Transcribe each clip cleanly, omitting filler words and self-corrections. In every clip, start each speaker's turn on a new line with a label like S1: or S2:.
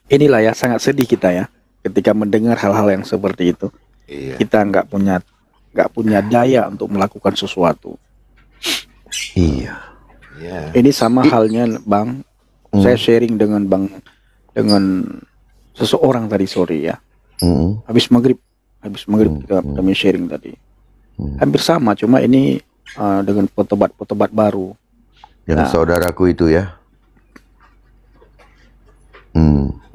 S1: inilah ya sangat sedih kita ya ketika mendengar hal-hal yang seperti itu.
S2: Iya.
S1: Kita nggak punya daya untuk melakukan sesuatu.
S3: Iya.
S2: Iya.
S1: Ini sama halnya Bang, saya sharing dengan Bang dengan seseorang tadi sore ya. Habis maghrib kami sharing tadi. Hampir sama, cuma ini dengan petobat baru.
S3: Yang saudaraku itu ya.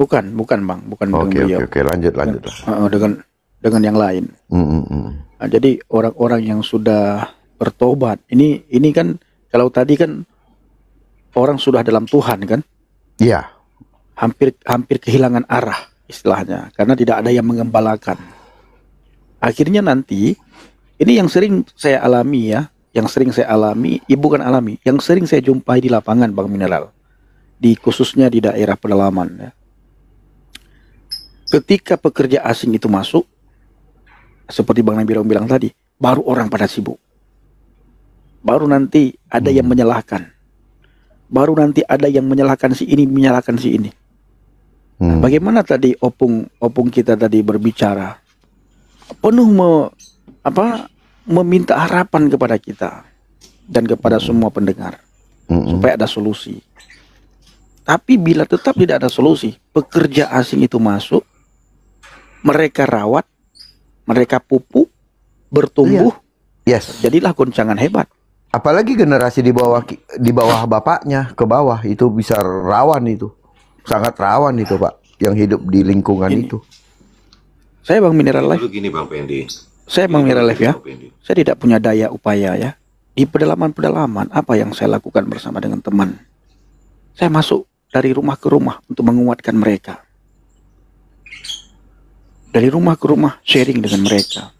S1: Bukan Bang, bukan
S3: Oke,
S1: beliau.
S3: oke, lanjut lah.
S1: Dengan yang lain. Nah, jadi orang-orang yang sudah bertobat, ini kan kalau tadi kan orang sudah dalam Tuhan kan,
S3: Iya.
S1: hampir kehilangan arah istilahnya, karena tidak ada yang mengembalakan. Akhirnya nanti ini yang sering saya alami ya, bukan alami, yang sering saya jumpai di lapangan Bang Mineral, khususnya di daerah pedalaman ya. Ketika pekerja asing itu masuk, seperti Bang Nabirong bilang tadi, baru orang pada sibuk. Baru nanti ada yang menyalahkan. Baru nanti ada yang menyalahkan si ini, menyalahkan si ini. Nah, bagaimana tadi opung kita tadi berbicara penuh meminta harapan kepada kita dan kepada semua pendengar supaya ada solusi. Tapi bila tetap tidak ada solusi, pekerja asing itu masuk, mereka rawat, mereka pupuk, bertumbuh,
S3: Yes.
S1: jadilah goncangan hebat.
S3: Apalagi generasi di bawah bapaknya ke bawah itu bisa rawan itu. Sangat rawan itu, Pak, yang hidup di lingkungan itu.
S1: Saya Bang Mineral Life.
S2: Begini Bang Pendi.
S1: Saya Bang Mineral Life ya. Saya tidak punya daya upaya ya. Di pedalaman-pedalaman apa yang saya lakukan bersama dengan teman. Saya masuk dari rumah ke rumah untuk menguatkan mereka. Dari rumah ke rumah sharing dengan mereka.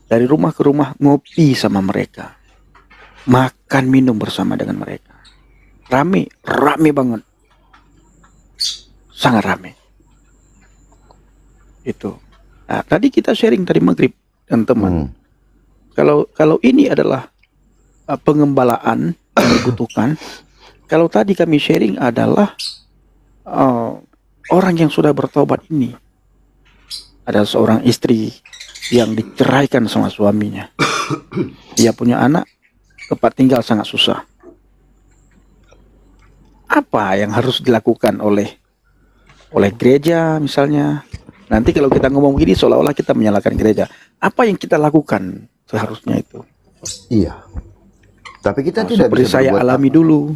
S1: Dari rumah ke rumah ngopi sama mereka. Makan minum bersama dengan mereka. Rame banget. Sangat rame. Itu. Nah, tadi kita sharing tadi maghrib dengan teman. Kalau ini adalah pengembalaan yang dibutuhkan. Kalau tadi kami sharing adalah orang yang sudah bertobat ini. Ada seorang istri yang diceraikan sama suaminya. Dia punya anak, tempat tinggal sangat susah. Apa yang harus dilakukan oleh gereja misalnya? Nanti kalau kita ngomong begini seolah-olah kita menyalahkan gereja. Apa yang kita lakukan seharusnya itu?
S3: Iya. Tapi kita tidak
S1: seperti
S3: bisa
S1: saya alami dulu.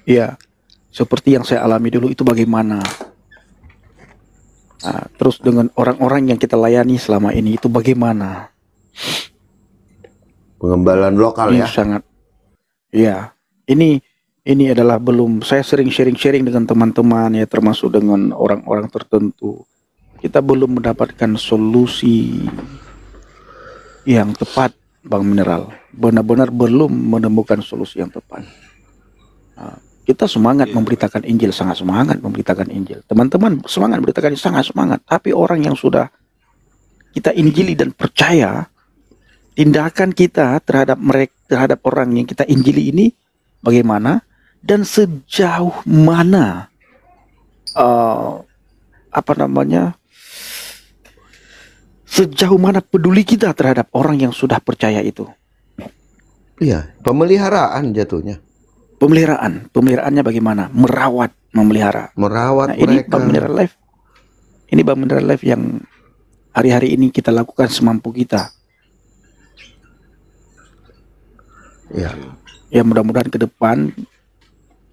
S1: Iya. Seperti yang saya alami dulu itu bagaimana? Nah, terus dengan orang-orang yang kita layani selama ini itu bagaimana?
S3: Pengembalaan lokal
S1: ini
S3: ya.
S1: Sangat. Iya. Ini adalah belum, saya sering sharing dengan teman-teman ya, termasuk dengan orang-orang tertentu. Kita belum mendapatkan solusi yang tepat Bang Mineral. Benar-benar belum menemukan solusi yang tepat. Nah, kita semangat memberitakan Injil, sangat semangat memberitakan Injil. Teman-teman semangat memberitakan, sangat semangat. Tapi orang yang sudah kita injili dan percaya, tindakan kita terhadap mereka, terhadap orang yang kita injili ini bagaimana dan sejauh mana sejauh mana peduli kita terhadap orang yang sudah percaya itu.
S3: Iya, pemeliharaan jatuhnya.
S1: Pemeliharaannya bagaimana? Memelihara.
S3: Merawat
S1: Ini
S3: mereka.
S1: Ini Bang Mineral Life yang hari-hari ini kita lakukan semampu kita.
S3: Iya.
S1: Ya mudah-mudahan ke depan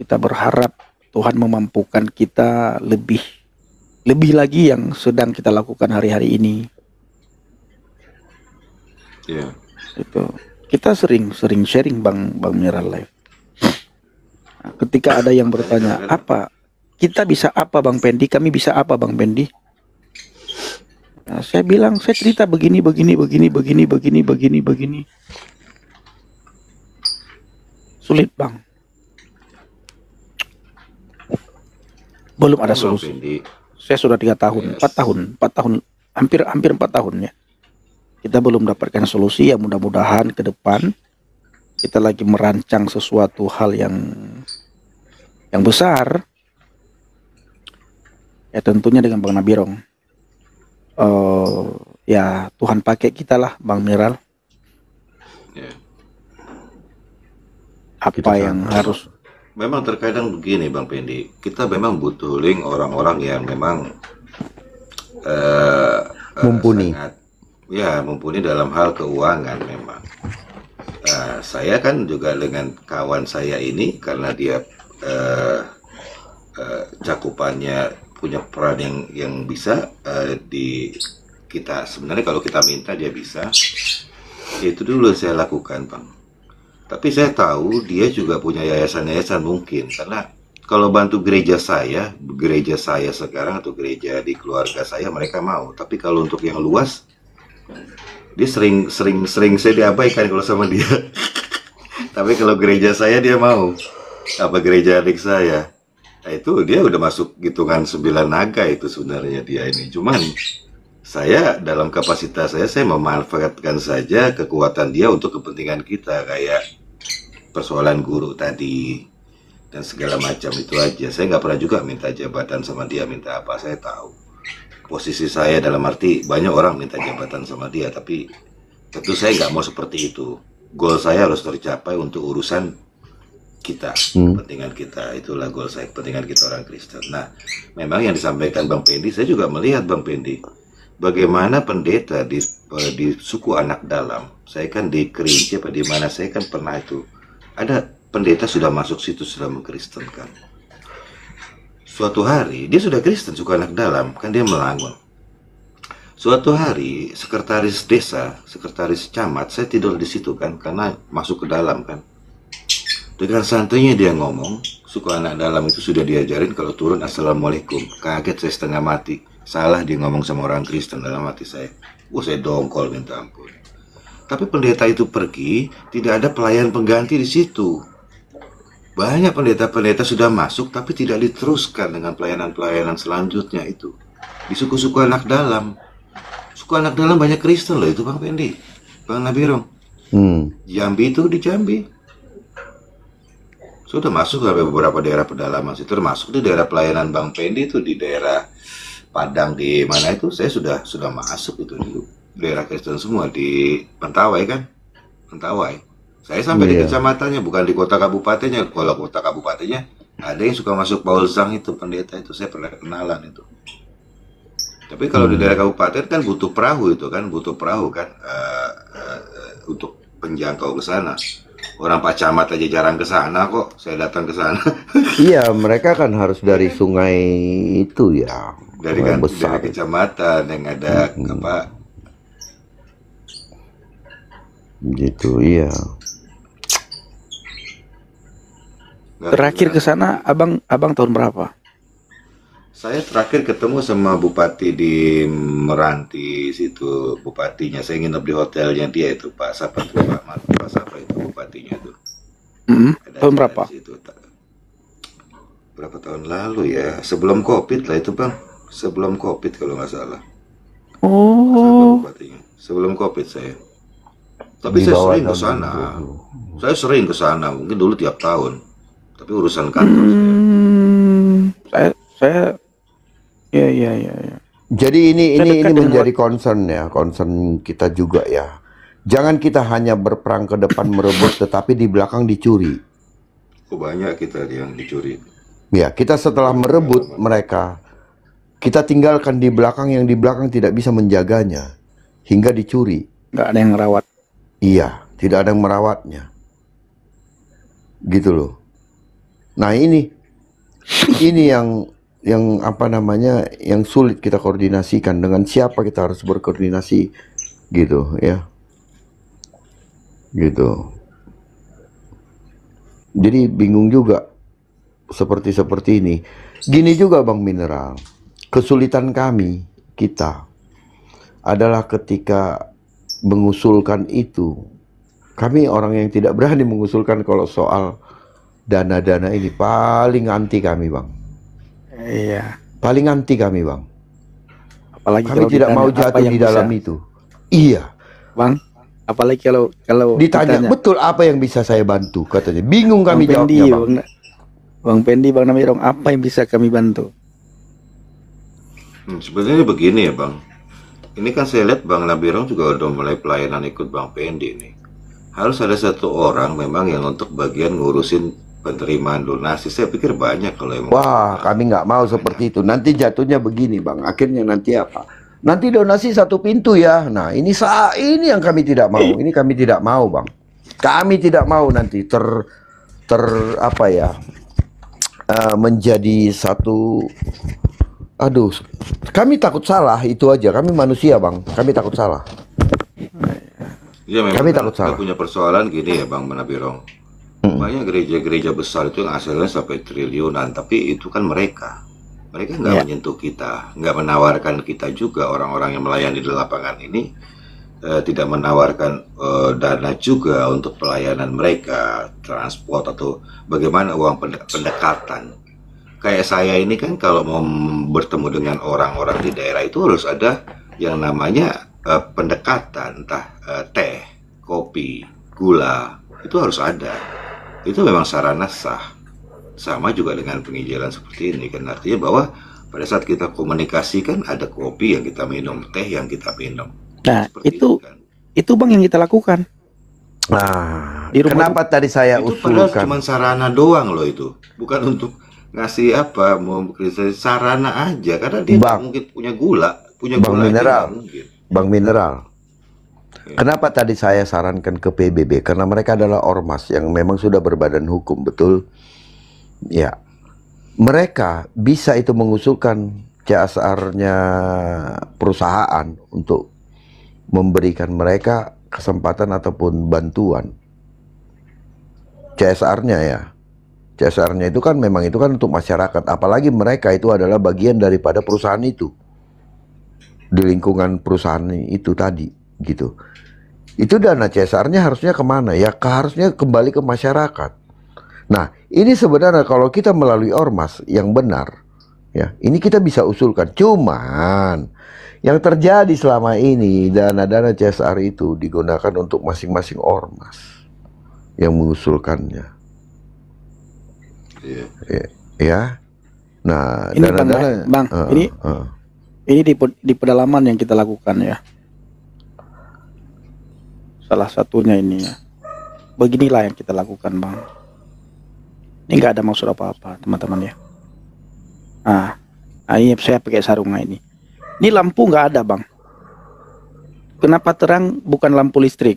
S1: kita berharap Tuhan memampukan kita lebih lagi yang sedang kita lakukan hari-hari ini.
S2: Iya.
S1: Itu kita sering sharing Bang Mineral Life. Nah, ketika ada yang bertanya apa kita bisa apa Bang Pendi, kami bisa apa Bang Pendi? Nah, saya bilang saya cerita begini. Sulit Bang. Belum ada solusi. Saya sudah 3 tahun, 4 tahun, hampir 4 tahun ya. Kita belum dapatkan solusi. Ya mudah-mudahan ke depan kita lagi merancang sesuatu hal yang besar. ya tentunya dengan Bang Nabirong. Ya Tuhan pakai kita lah Bang Miral.
S2: Ya.
S1: Apa yang harus
S2: Memang terkadang begini Bang Pendi, kita memang butuh link orang-orang yang memang
S3: Mumpuni.
S2: mumpuni dalam hal keuangan memang. Saya kan juga dengan kawan saya ini karena dia cakupannya punya peran yang bisa di kita. Sebenarnya kalau kita minta dia bisa. Itu dulu saya lakukan Bang. Tapi saya tahu dia juga punya yayasan-yayasan mungkin, karena kalau bantu gereja saya sekarang atau gereja di keluarga saya mereka mau. Tapi kalau untuk yang luas, dia sering saya diabaikan kalau sama dia. Tapi kalau gereja saya dia mau. Apa gereja adik saya? Nah, itu dia udah masuk hitungan 9 naga itu sebenarnya dia ini. Cuman saya dalam kapasitas saya memanfaatkan saja kekuatan dia untuk kepentingan kita, kayak persoalan guru tadi dan segala macam itu aja. Saya nggak pernah juga minta jabatan sama dia, minta apa. Saya tahu posisi saya, dalam arti banyak orang minta jabatan sama dia, tapi tentu saya nggak mau seperti itu. Goal saya harus tercapai untuk urusan kita, kepentingan kita. Itulah goal saya, kepentingan kita orang Kristen. Nah, memang yang disampaikan Bang Pendi, saya juga melihat Bang Pendi bagaimana pendeta di suku anak dalam. Saya kan di Kerinci apa di mana, saya kan pernah itu ada pendeta sudah masuk situ, sudah mengkristenkan. Suatu hari dia sudah Kristen, suku anak dalam, kan dia Melangon. Suatu hari sekretaris desa, sekretaris camat, saya tidur di situ kan karena masuk ke dalam kan. Dengan santainya dia ngomong, suku anak dalam itu sudah diajarin kalau turun assalamualaikum. Kaget saya setengah mati. Salah dia ngomong sama orang Kristen, dalam hati saya. Saya dongkol minta ampun. Tapi pendeta itu pergi, tidak ada pelayan pengganti di situ. Banyak pendeta-pendeta sudah masuk, tapi tidak diteruskan dengan pelayanan-pelayanan selanjutnya itu. Di suku-suku anak dalam. Suku anak dalam banyak Kristen loh itu Bang Pendi, Bang Nabirong. Jambi itu di Jambi. Sudah masuk ke beberapa daerah pedalaman situ, termasuk di daerah pelayanan Bang Pendi itu di daerah Padang di mana itu saya sudah masuk itu di daerah Kristen semua di Mentawai kan, Mentawai. Saya sampai di kecamatannya, bukan di kota kabupatennya. Kalau kota kabupatennya ada yang suka masuk Paulzang itu pendeta itu, saya pernah kenalan itu. Tapi kalau di daerah kabupaten kan butuh perahu itu kan, untuk penjangkau ke sana. Orang Pak Camat aja jarang ke sana kok, saya datang ke sana.
S3: Iya, mereka kan harus dari sungai itu ya.
S2: Dari kecamatan yang ada apa?
S3: Gitu, iya.
S1: terakhir ke sana abang tahun berapa?
S2: Saya terakhir ketemu sama bupati di Meranti situ, bupatinya. Saya nginep di hotelnya dia itu, Pak siapa itu, Pak siapa itu bupatinya itu.
S1: Tahun berapa?
S2: Situ. Berapa tahun lalu ya? Sebelum Covid lah itu Bang. Sebelum Covid kalau nggak salah.
S1: Oh.
S2: Bupatinya. Sebelum Covid saya. Tapi saya sering ke sana. Saya sering ke sana. Mungkin dulu tiap tahun. Tapi urusan kantor
S1: saya. Ya.
S3: Jadi ini menjadi concern ya, concern kita juga ya. Jangan kita hanya berperang ke depan merebut, tetapi di belakang dicuri.
S2: Banyak kita yang dicuri.
S3: Ya, kita setelah merebut mereka, kita tinggalkan di belakang yang di belakang tidak bisa menjaganya, hingga dicuri.
S1: Nggak ada yang merawat.
S3: Iya, tidak ada yang merawatnya. Gitu loh. Nah ini yang apa namanya, yang sulit kita koordinasikan. Dengan siapa kita harus berkoordinasi gitu ya, gitu. Jadi bingung juga seperti ini. Gini juga Bang Mineral, kesulitan kita adalah ketika mengusulkan itu. Kami orang yang tidak berani mengusulkan kalau soal dana-dana ini, paling anti kami Bang.
S1: Iya.
S3: Paling anti kami Bang.
S1: Apalagi
S3: kami tidak mau jatuh di dalam itu. Iya
S1: Bang. Apalagi kalau
S3: ditanya betul apa yang bisa saya bantu, katanya. Bingung kami jawabnya Bang.
S1: Bang Pendi, Bang Nabirong, apa yang bisa kami bantu?
S2: Sebenarnya begini ya Bang. Ini kan saya lihat Bang Nabirong juga udah mulai pelayanan ikut Bang Pendi nih. Harus ada satu orang memang yang untuk bagian ngurusin penerimaan donasi. Saya pikir banyak kalau emang
S3: Wah, kami nggak mau
S2: banyak.
S3: seperti itu. Nanti jatuhnya begini, Bang. Akhirnya nanti apa? Nanti donasi satu pintu ya. Nah, ini yang kami tidak mau. Ini kami tidak mau, Bang. Kami tidak mau nanti ter apa ya? Menjadi satu. Aduh, kami takut salah, itu aja. Kami manusia, Bang. Kami takut salah.
S2: Ya memang
S3: Kami
S2: kan
S3: takut
S2: kita
S3: salah.
S2: punya persoalan gini ya Bang Nabirong. Banyak gereja-gereja besar itu yang hasilnya sampai triliunan, tapi itu kan mereka. Mereka nggak
S1: Ya.
S2: menyentuh kita, nggak menawarkan kita juga orang-orang yang melayani di lapangan ini tidak menawarkan dana juga untuk pelayanan mereka, transport atau bagaimana uang pendekatan. Kayak saya ini kan kalau mau bertemu dengan orang-orang di daerah itu harus ada yang namanya pendekatan, entah teh, kopi, gula, itu harus ada. Itu memang sarana sah. Sama juga dengan penginjilan seperti ini kan, artinya bahwa pada saat kita komunikasi kan ada kopi yang kita minum, teh yang kita minum.
S1: Nah,
S2: Seperti
S1: itu
S2: kan.
S1: Bang yang kita lakukan.
S3: Nah,
S1: Di rumah
S3: kenapa tadi saya
S2: Itu padahal
S3: usulkan?
S2: cuma sarana doang loh itu. Bukan untuk ngasih apa, mau sarana aja karena dia nggak
S3: Bang.
S2: mungkin punya gula, punya
S3: Bang
S2: gula aja
S3: Mineral.
S2: nggak mungkin.
S3: Bang Mineral. Kenapa tadi saya sarankan ke PBB? Karena mereka adalah ormas yang memang sudah berbadan hukum, betul? Ya. Mereka bisa itu mengusulkan CSR-nya perusahaan untuk memberikan mereka kesempatan ataupun bantuan. CSR-nya ya. CSR-nya itu kan memang itu kan untuk masyarakat. Apalagi mereka itu adalah bagian daripada perusahaan itu. Di lingkungan perusahaan itu tadi gitu. Itu dana CSR-nya harusnya kemana? Ya harusnya kembali ke masyarakat. Nah, ini sebenarnya kalau kita melalui ormas yang benar, ya, ini kita bisa usulkan. Cuman yang terjadi selama ini dana-dana CSR itu digunakan untuk masing-masing ormas yang mengusulkannya.
S2: Iya.
S3: Ya. Nah,
S1: Ini Bang,
S3: dana-dana
S1: Bang, ini di pedalaman yang kita lakukan ya. Salah satunya ini ya. Beginilah yang kita lakukan Bang. Ini nggak ada maksud apa-apa teman-teman ya. Ini saya pakai sarung ini. Ini lampu nggak ada Bang. Kenapa terang bukan lampu listrik?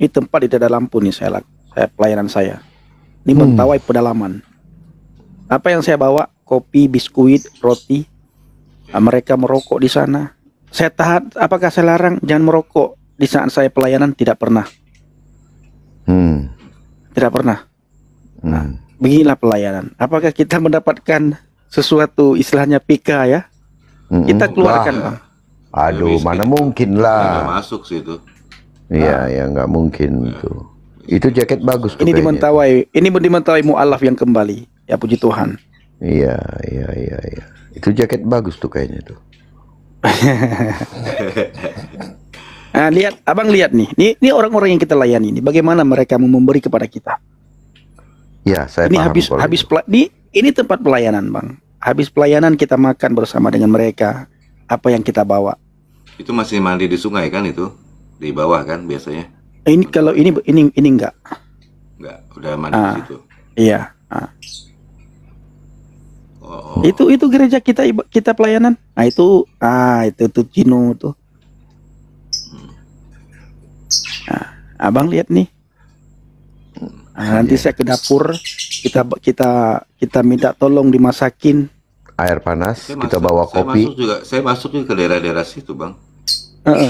S1: Ini tempat tidak ada lampu nih saya pelayanan saya. Ini Mentawai pedalaman. Apa yang saya bawa? Kopi, biskuit, roti. Mereka merokok di sana. Saya tahan. Apakah saya larang jangan merokok di saat saya pelayanan? Tidak pernah. Tidak pernah. Beginilah pelayanan. Apakah kita mendapatkan sesuatu istilahnya pika ya? Kita keluarkan Bang.
S3: Aduh, mana mungkin
S2: Nggak
S3: lah.
S2: masuk sih itu.
S3: Iya, ya nggak mungkin tuh. Itu jaket bagus tuh
S1: Ini di
S3: kayaknya.
S1: Mentawai. Ini di Mentawai mu'alaf yang kembali. Ya puji Tuhan.
S3: Iya. Itu jaket bagus tuh kayaknya tuh.
S1: Nah, lihat, Abang lihat nih. Ini orang-orang yang kita layani ini. Bagaimana mereka mau memberi kepada kita?
S3: Ya, saya
S1: Ini
S3: paham kalau itu.
S1: ini tempat pelayanan Bang. Habis pelayanan kita makan bersama dengan mereka. Apa yang kita bawa?
S2: Itu masih mandi di sungai kan itu? Di bawah kan biasanya?
S1: Ini kalau ini enggak.
S2: Enggak, udah mandi di situ.
S1: Iya.
S2: Oh.
S1: Itu gereja kita pelayanan. Nah itu tuh Cino tuh. Nah, Abang lihat nih. Nanti saya ke dapur, kita minta tolong dimasakin.
S3: Air panas, kita bawa kopi.
S2: Saya masuk juga ke daerah-daerah situ, Bang.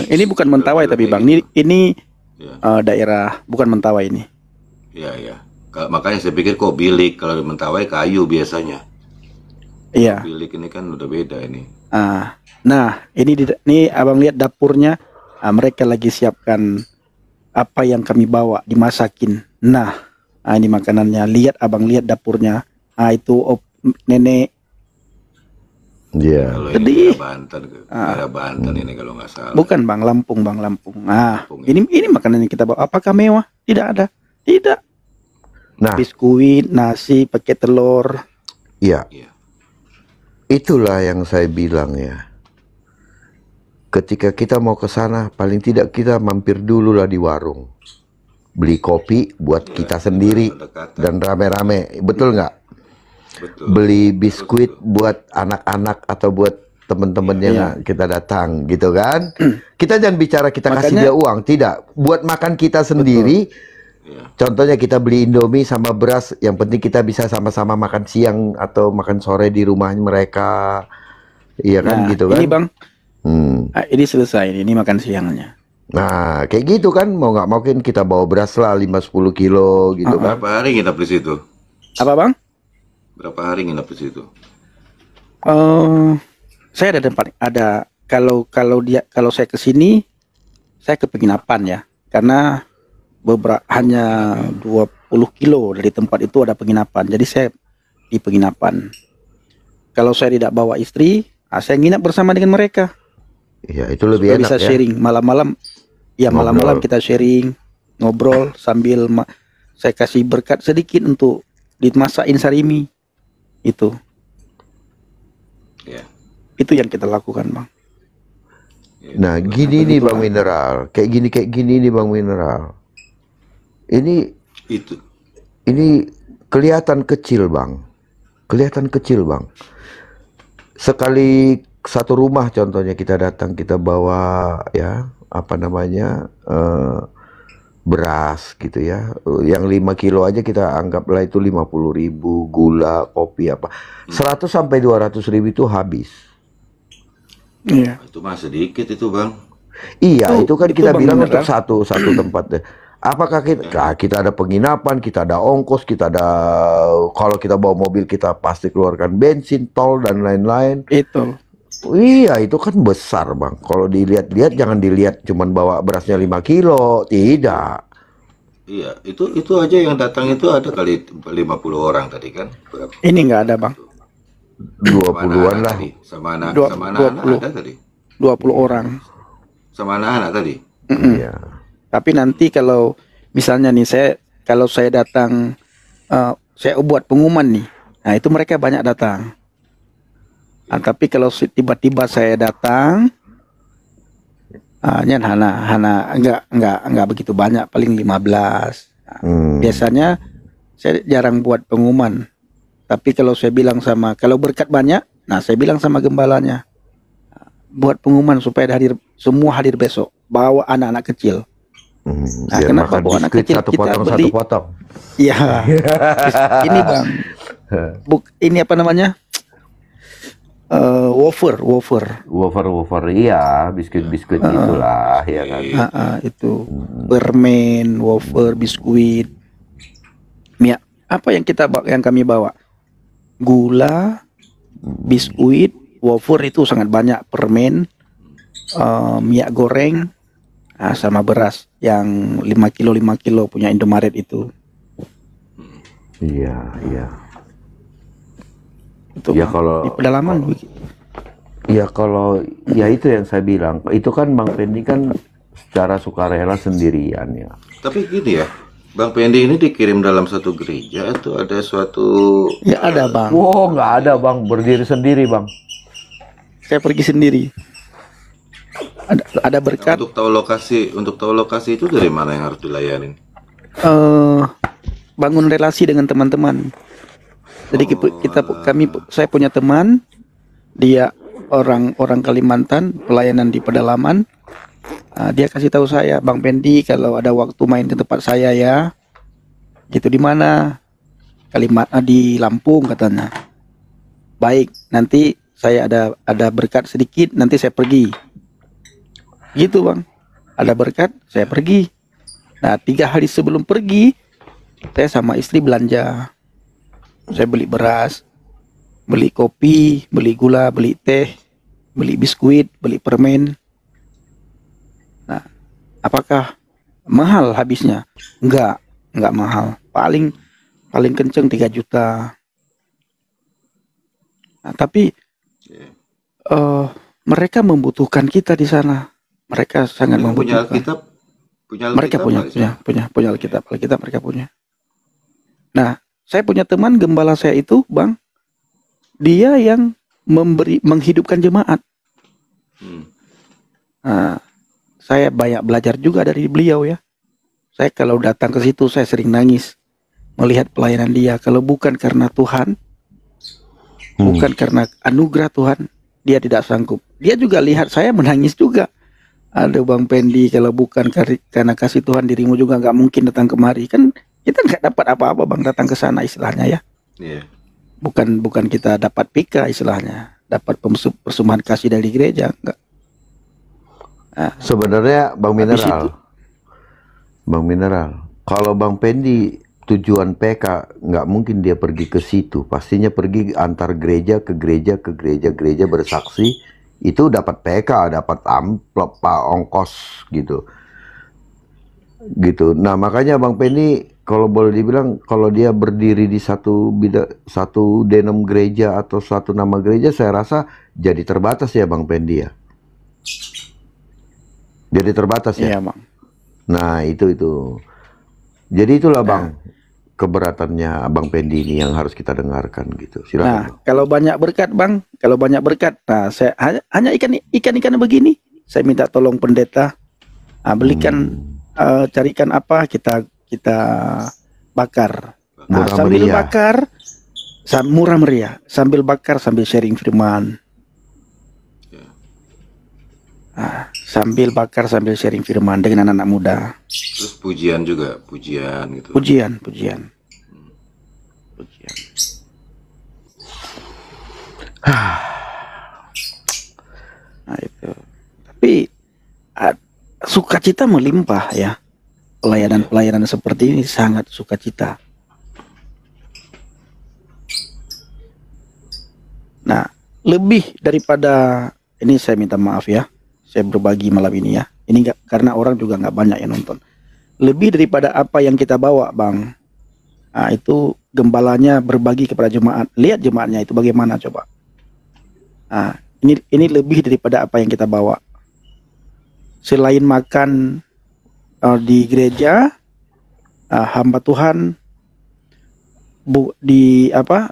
S1: Ini bukan Mentawai tapi Bang. Ini
S2: Ya.
S1: daerah bukan Mentawai ini.
S2: Iya. Makanya saya pikir kok bilik, kalau di Mentawai kayu biasanya.
S1: Iya.
S2: Bilik ini kan udah beda ini.
S1: Nah, ini Abang lihat dapurnya. Mereka lagi siapkan apa yang kami bawa dimasakin. Nah, ini makanannya. Abang lihat dapurnya. Itu nenek.
S3: Iya.
S2: Kalau
S1: Sedih.
S2: ini daerah Banten ini kalau nggak salah.
S1: Bukan Bang, Lampung Bang, Lampung.
S2: Lampung, ya.
S1: Ini makanan yang kita bawa. Apakah mewah? Tidak ada. Tidak.
S3: Nah,
S1: Biskuit, nasi, pakai telur.
S3: iya.
S2: Iya.
S3: itulah yang saya bilang ya. Ketika kita mau ke sana, paling tidak kita mampir dulu lah di warung. Beli kopi buat kita sendiri
S2: Pendekatan.
S3: dan rame-rame. Betul nggak?
S2: Betul.
S3: Beli biskuit buat anak-anak atau buat teman-teman yang kita datang gitu kan. Kita jangan bicara kita kasih
S1: Makanya-
S3: dia uang, tidak. Buat makan kita sendiri.
S2: Iya.
S3: Contohnya kita beli Indomie sama beras, yang penting kita bisa sama-sama makan siang atau makan sore di rumah mereka. Iya kan
S1: Nah,
S3: gitu kan.
S1: ini Bang,
S3: Hmm.
S1: ini selesai, ini makan siangnya.
S3: Nah, kayak gitu kan, mau nggak mungkin kita bawa beras lah 5-10 kilo gitu kan.
S2: Berapa hari nginap di situ?
S1: Apa Bang?
S2: Berapa hari nginap di situ?
S1: Saya ada tempat, ada kalau saya ke sini, saya ke penginapan ya, karena hanya 20 kilo dari tempat itu ada penginapan, jadi saya di penginapan. Kalau saya tidak bawa istri, saya nginap bersama dengan mereka.
S3: Iya, itu lebih
S1: Supaya
S3: enak
S1: bisa
S3: ya.
S1: sharing malam-malam. Ya
S3: Ngobrol.
S1: malam-malam kita sharing, ngobrol sambil saya kasih berkat sedikit untuk dimasakin sarimi. Itu
S2: Ya.
S1: yang kita lakukan Bang.
S2: Ya.
S3: Nah, gini nih Bang Mineral, kayak gini nih Bang Mineral.
S2: Itu.
S3: Ini kelihatan kecil Bang. Kelihatan kecil Bang. Sekali satu rumah contohnya kita datang, kita bawa ya, apa namanya, beras gitu ya. Yang 5 kilo aja kita anggaplah itu 50.000, gula, kopi apa. 100 sampai 200.000 itu habis.
S1: Iya.
S2: Itu mah sedikit itu Bang.
S3: Iya, itu kan
S1: itu
S3: kita
S1: Bang
S3: bilang
S1: Mineral.
S3: untuk satu tempat deh. Apakah kita ada penginapan, kita ada ongkos, kita ada, kalau kita bawa mobil kita pasti keluarkan bensin, tol dan lain-lain.
S1: Itu.
S3: Iya, itu kan besar Bang. Kalau dilihat-lihat jangan dilihat cuman bawa berasnya 5 kilo, tidak.
S2: Iya, itu aja yang datang itu ada kali 50 orang tadi kan? Berapa?
S1: Ini nggak ada Bang.
S3: 20-an lah.
S2: Tadi. Sama anak,
S1: Dua-
S2: sama anak
S1: 20.
S2: ada tadi.
S1: 20 orang.
S2: Sama anak tadi.
S3: Iya.
S1: Tapi nanti kalau misalnya nih kalau saya datang, saya buat pengumuman nih. Nah itu mereka banyak datang. Nah, tapi kalau tiba-tiba saya datang, hanya enggak begitu banyak, paling 15. Nah, biasanya saya jarang buat pengumuman. Tapi kalau saya bilang kalau berkat banyak, nah saya bilang sama gembalanya, buat pengumuman supaya semua hadir besok. Bawa anak-anak kecil. Nah,
S3: Biar
S1: kenapa
S3: makan
S1: bawa anak
S3: biskuit
S1: kecil?
S3: satu
S1: Kita
S3: potong
S1: beli.
S3: satu potong.
S1: Iya. Ini Bang. Ini apa namanya? Wafer.
S3: Wafer, iya, biskuit itulah, ya kan.
S1: Itu permen, wafer, biskuit. Apa yang kami bawa? Gula, biskuit, wafer itu sangat banyak, permen, minyak goreng, sama beras yang 5 kilo punya Indomaret itu.
S3: Iya.
S1: Itu
S3: Ya,
S1: Bang.
S3: kalau-
S1: di pedalaman.
S3: Ya kalau ya itu yang saya bilang, itu kan Bang Pendi kan secara sukarela sendirian ya.
S2: Tapi gini ya, Bang Pendi ini dikirim dalam satu gereja atau ada suatu
S1: Ya ada Bang.
S3: Wow, nggak ada Bang, berdiri sendiri Bang.
S1: Saya pergi sendiri. Ada berkat.
S2: untuk tahu lokasi itu dari mana yang harus dilayanin?
S1: Bangun relasi dengan teman-teman. Jadi saya punya teman, dia orang Kalimantan, pelayanan di pedalaman. Dia kasih tahu saya, Bang Pendi kalau ada waktu main ke tempat saya ya. Gitu di mana? Di Lampung katanya. Baik, nanti saya ada berkat sedikit, nanti saya pergi. Gitu Bang. Ada berkat, saya pergi. Nah, 3 hari sebelum pergi, saya sama istri belanja. Saya beli beras, beli kopi, beli gula, beli teh, beli biskuit, beli permen. Nah, apakah mahal habisnya? Enggak mahal. Paling kenceng 3 juta. Nah, tapi mereka membutuhkan kita di sana. Mereka sangat
S2: Punya
S1: membutuhkan.
S2: Alkitab? Punya
S1: Mereka
S2: Alkitab
S1: punya Alkitab mereka punya. Nah, saya punya teman gembala saya itu, Bang. Dia yang menghidupkan jemaat.
S2: Hmm.
S1: Nah, saya banyak belajar juga dari beliau ya. Saya kalau datang ke situ saya sering nangis melihat pelayanan dia. Kalau bukan karena Tuhan, bukan karena anugerah Tuhan, dia tidak sanggup. Dia juga lihat saya menangis juga. Aduh Bang Pendi, kalau bukan karena kasih Tuhan dirimu juga nggak mungkin datang kemari. Kan kita nggak dapat apa-apa Bang datang ke sana istilahnya ya.
S2: Iya.
S1: Bukan kita dapat PK istilahnya, dapat persembahan kasih dari gereja, enggak. Nah,
S3: Sebenarnya Bang
S1: habis
S3: Mineral,
S1: itu,
S3: Bang Mineral, kalau Bang Pendi tujuan PK nggak mungkin dia pergi ke situ, pastinya pergi antar gereja ke gereja ke gereja bersaksi, itu dapat PK, dapat amplop, pak ongkos gitu. Nah makanya Bang Pendi kalau boleh dibilang kalau dia berdiri di satu denom gereja atau satu nama gereja, saya rasa jadi terbatas ya Bang Pendi ya. Jadi terbatas ya.
S1: iya Bang.
S3: Nah itu. Jadi itulah Bang keberatannya Bang Pendi ini yang harus kita dengarkan gitu.
S1: Nah,
S3: Silakan Bang.
S1: kalau banyak berkat Bang, nah saya hanya ikan begini, saya minta tolong pendeta, belikan, carikan apa kita bakar. Nah,
S3: Murah
S1: sambil
S3: meriah.
S1: bakar, murah meriah, sambil bakar sambil sharing firman. Sambil bakar sambil sharing firman dengan anak-anak muda.
S2: Terus pujian juga, pujian gitu.
S1: Pujian. Nah itu. Tapi sukacita melimpah ya. Pelayanan seperti ini sangat sukacita. Nah, lebih daripada ini saya minta maaf ya. Saya berbagi malam ini ya. Ini enggak karena orang juga nggak banyak yang nonton. Lebih daripada apa yang kita bawa, Bang. Nah, itu gembalanya berbagi kepada jemaat. Lihat jemaatnya itu bagaimana coba. Nah, ini lebih daripada apa yang kita bawa. Selain makan di gereja, hamba Tuhan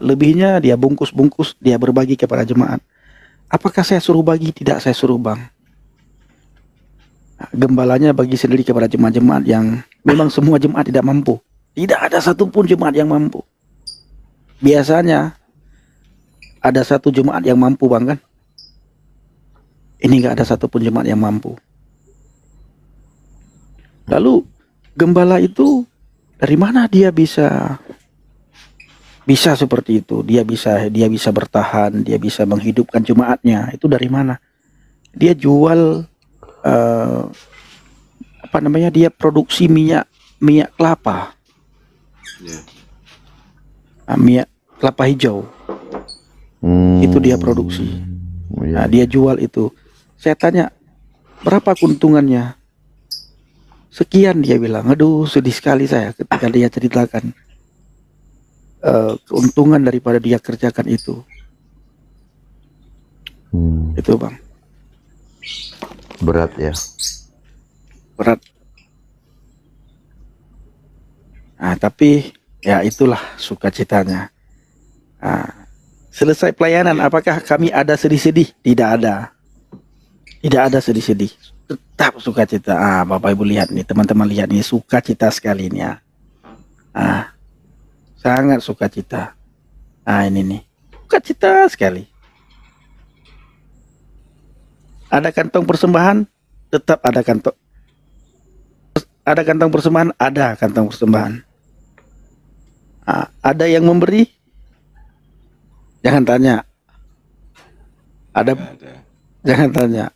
S1: lebihnya dia bungkus-bungkus, dia berbagi kepada jemaat. Apakah saya suruh bagi? Tidak saya suruh Bang. Gembalanya bagi sendiri kepada jemaat-jemaat yang memang semua jemaat tidak mampu. Tidak ada satupun jemaat yang mampu. Biasanya ada satu jemaat yang mampu Bang kan. Ini nggak ada satupun jemaat yang mampu. Lalu gembala itu dari mana dia bisa seperti itu? Dia bisa bertahan, dia bisa menghidupkan jemaatnya. Itu dari mana? Dia jual dia produksi minyak kelapa. Minyak kelapa hijau. Itu dia produksi. Nah, dia jual itu. Saya tanya, berapa keuntungannya? Sekian dia bilang. Aduh, sedih sekali saya ketika dia ceritakan keuntungan daripada dia kerjakan itu. Itu Bang.
S3: Berat ya.
S1: Berat. Nah, tapi ya itulah sukacitanya. Nah, selesai pelayanan, apakah kami ada sedih-sedih? Tidak ada. Tidak ada sedih-sedih. Tetap sukacita. Bapak Ibu lihat nih, teman-teman lihat nih, sukacita sekali ini ya. Sangat sukacita. Ini nih, sukacita sekali. Ada kantong persembahan, tetap ada kantong. Ada kantong persembahan, ada kantong persembahan. Ada yang memberi, jangan tanya. Jangan tanya.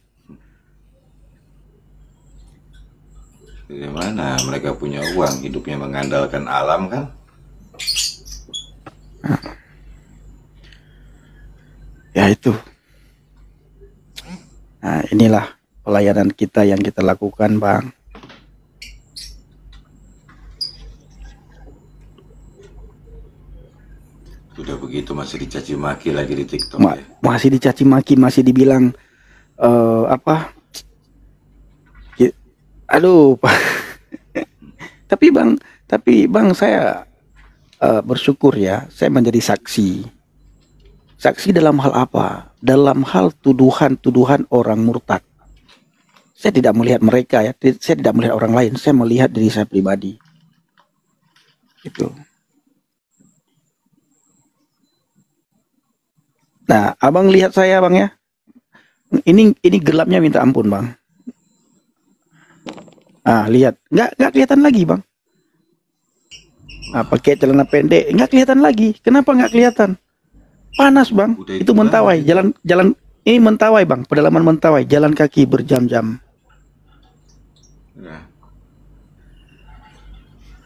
S2: Dari mana mereka punya uang? Hidupnya mengandalkan alam kan?
S1: Ya itu. Nah, inilah pelayanan kita yang kita lakukan, Bang.
S2: Sudah begitu masih dicaci maki lagi di TikTok ya?
S1: Masih dicaci maki, masih dibilang aduh, Pak. Tapi Bang saya bersyukur ya, saya menjadi saksi. Saksi dalam hal apa? dalam hal tuduhan-tuduhan orang murtad. Saya tidak melihat mereka ya, saya tidak melihat orang lain, saya melihat diri saya pribadi. Gitu. Nah, abang lihat saya bang ya, ini gelapnya minta ampun bang. Ah lihat, nggak kelihatan lagi bang. Nah, pakai celana pendek, nggak kelihatan lagi. Kenapa nggak kelihatan? Panas bang,
S2: Udah
S1: itu
S2: itu
S1: Mentawai,
S2: banget.
S1: jalan ini Mentawai bang, pedalaman Mentawai, jalan kaki berjam-jam.
S2: Ya.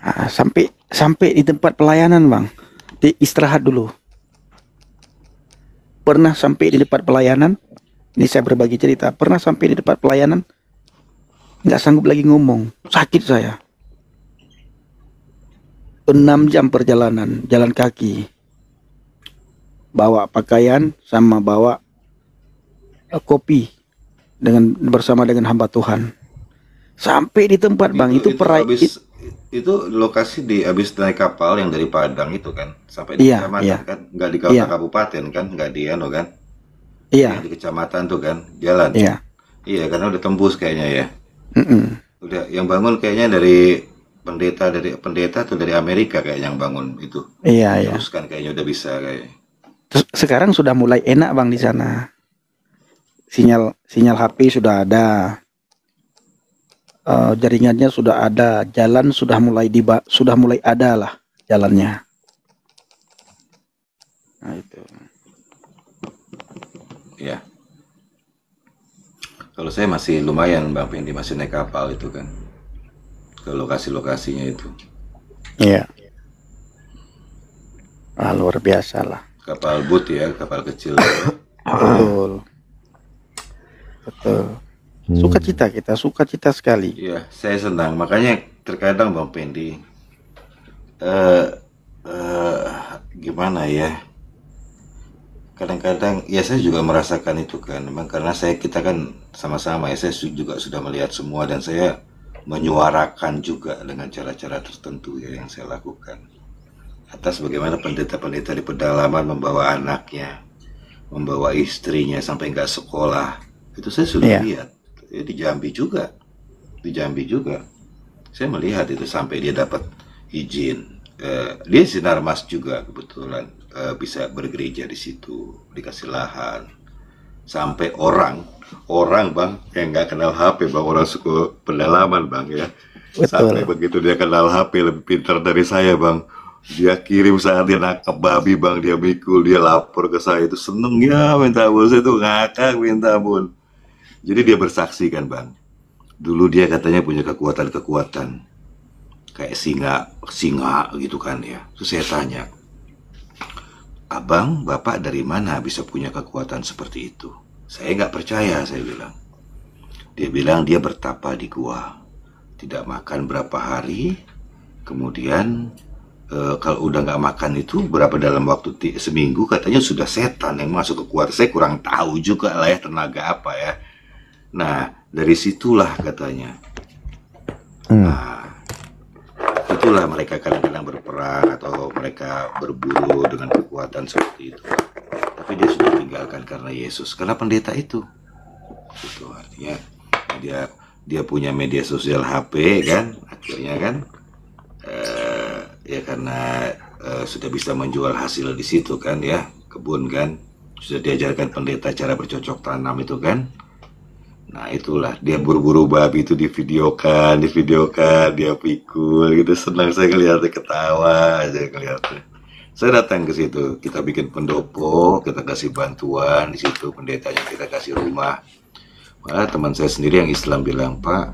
S1: Nah, sampai di tempat pelayanan bang, istirahat dulu. Pernah sampai di tempat pelayanan, ini saya berbagi cerita. Pernah sampai di tempat pelayanan, nggak sanggup lagi ngomong, sakit saya. 6 jam perjalanan, jalan kaki, bawa pakaian sama bawa kopi bersama dengan hamba Tuhan. Sampai di tempat bang, itu
S2: itu lokasi habis naik kapal yang dari Padang itu kan, sampai di
S1: Iya,
S2: kecamatan
S1: iya.
S2: kan, nggak di kota
S1: Iya.
S2: kabupaten kan, nggak di kan,
S1: Iya,
S2: di kecamatan tuh kan, jalan.
S1: iya.
S2: Iya, karena udah tembus kayaknya ya.
S1: Mm-mm.
S2: Udah yang bangun kayaknya dari pendeta atau dari Amerika kayak yang bangun itu.
S1: Iya, iya.
S2: Terus kan kayaknya udah bisa kayak.
S1: Terus sekarang sudah mulai enak bang di sana. Sinyal HP sudah ada. Jaringannya sudah ada, jalan sudah mulai ada lah jalannya. Nah itu.
S2: Ya. Kalau saya masih lumayan Bang Pendi, masih naik kapal itu kan. Ke lokasi-lokasinya itu.
S1: Iya. Luar biasa lah.
S2: Kapal boot ya, kapal kecil.
S1: Betul. Betul. Sukacita sekali.
S2: Iya, saya senang. Makanya terkadang Bang Pendi, gimana ya? Kadang-kadang ya saya juga merasakan itu kan. Memang karena kita kan sama-sama ya, saya juga sudah melihat semua dan saya menyuarakan juga dengan cara-cara tertentu ya yang saya lakukan. Atas bagaimana pendeta-pendeta di pedalaman membawa anaknya, membawa istrinya sampai nggak sekolah. Itu saya sudah lihat. Di Jambi juga. Saya melihat itu sampai dia dapat izin. Dia Sinarmas juga kebetulan bisa bergereja di situ, dikasih lahan. Sampai orang bang yang nggak kenal HP bang, orang suku pedalaman bang ya.
S1: Betul.
S2: Sampai begitu dia kenal HP lebih pintar dari saya bang. Dia kirim saat dia nangkap babi bang, dia mikul, dia lapor ke saya, itu seneng ya minta ampun, saya tuh ngakak minta ampun. Jadi dia bersaksi kan bang, dulu dia katanya punya kekuatan kayak singa gitu kan ya. Terus saya tanya, abang bapak dari mana bisa punya kekuatan seperti itu? Saya nggak percaya, saya bilang. Dia bilang dia bertapa di gua, tidak makan berapa hari, kemudian kalau udah nggak makan itu berapa dalam waktu seminggu katanya sudah setan yang masuk ke kuat. Saya kurang tahu juga lah ya tenaga apa ya. Nah dari situlah katanya. Nah itulah mereka kadang-kadang berperang atau mereka berburu dengan kekuatan seperti itu. Tapi dia sudah tinggalkan karena Yesus, karena pendeta itu artinya dia punya media sosial HP kan, akhirnya kan. Ya karena sudah bisa menjual hasil di situ kan ya, kebun kan, sudah diajarkan pendeta cara bercocok tanam itu kan. Nah itulah dia buru-buru babi itu divideokan, dia pikul gitu, senang saya ngeliatnya, ketawa aja ngeliatnya. Saya datang ke situ, kita bikin pendopo, kita kasih bantuan di situ, pendetanya kita kasih rumah. Malah teman saya sendiri yang Islam bilang, Pak,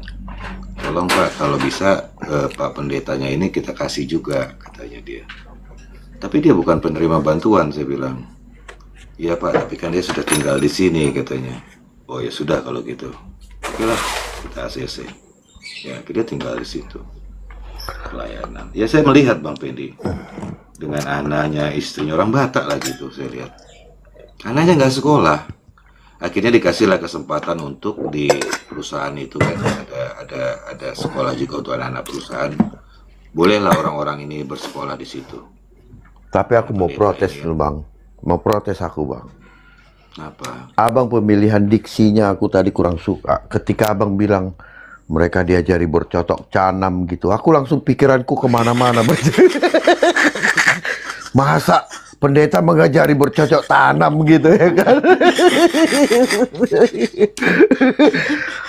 S2: tolong Pak, kalau bisa Pak pendetanya ini kita kasih juga, katanya dia. Tapi dia bukan penerima bantuan, saya bilang. Iya Pak, tapi kan dia sudah tinggal di sini, katanya. Oh ya sudah kalau gitu. Oke lah, kita ACC. Ya, dia tinggal di situ. Pelayanan. Ya saya melihat Bang Pendi dengan anaknya, istrinya, orang Batak lagi tuh saya lihat. Anaknya nggak sekolah. Akhirnya dikasihlah kesempatan untuk di perusahaan itu kan ada sekolah juga untuk anak-anak perusahaan. Bolehlah orang-orang ini bersekolah di situ.
S3: Tapi aku mau protes dulu bang, mau protes aku bang.
S2: Apa?
S3: Abang pemilihan diksinya aku tadi kurang suka. Ketika abang bilang mereka diajari bercocok tanam gitu, aku langsung pikiranku kemana-mana. Masa pendeta mengajari bercocok tanam gitu ya kan?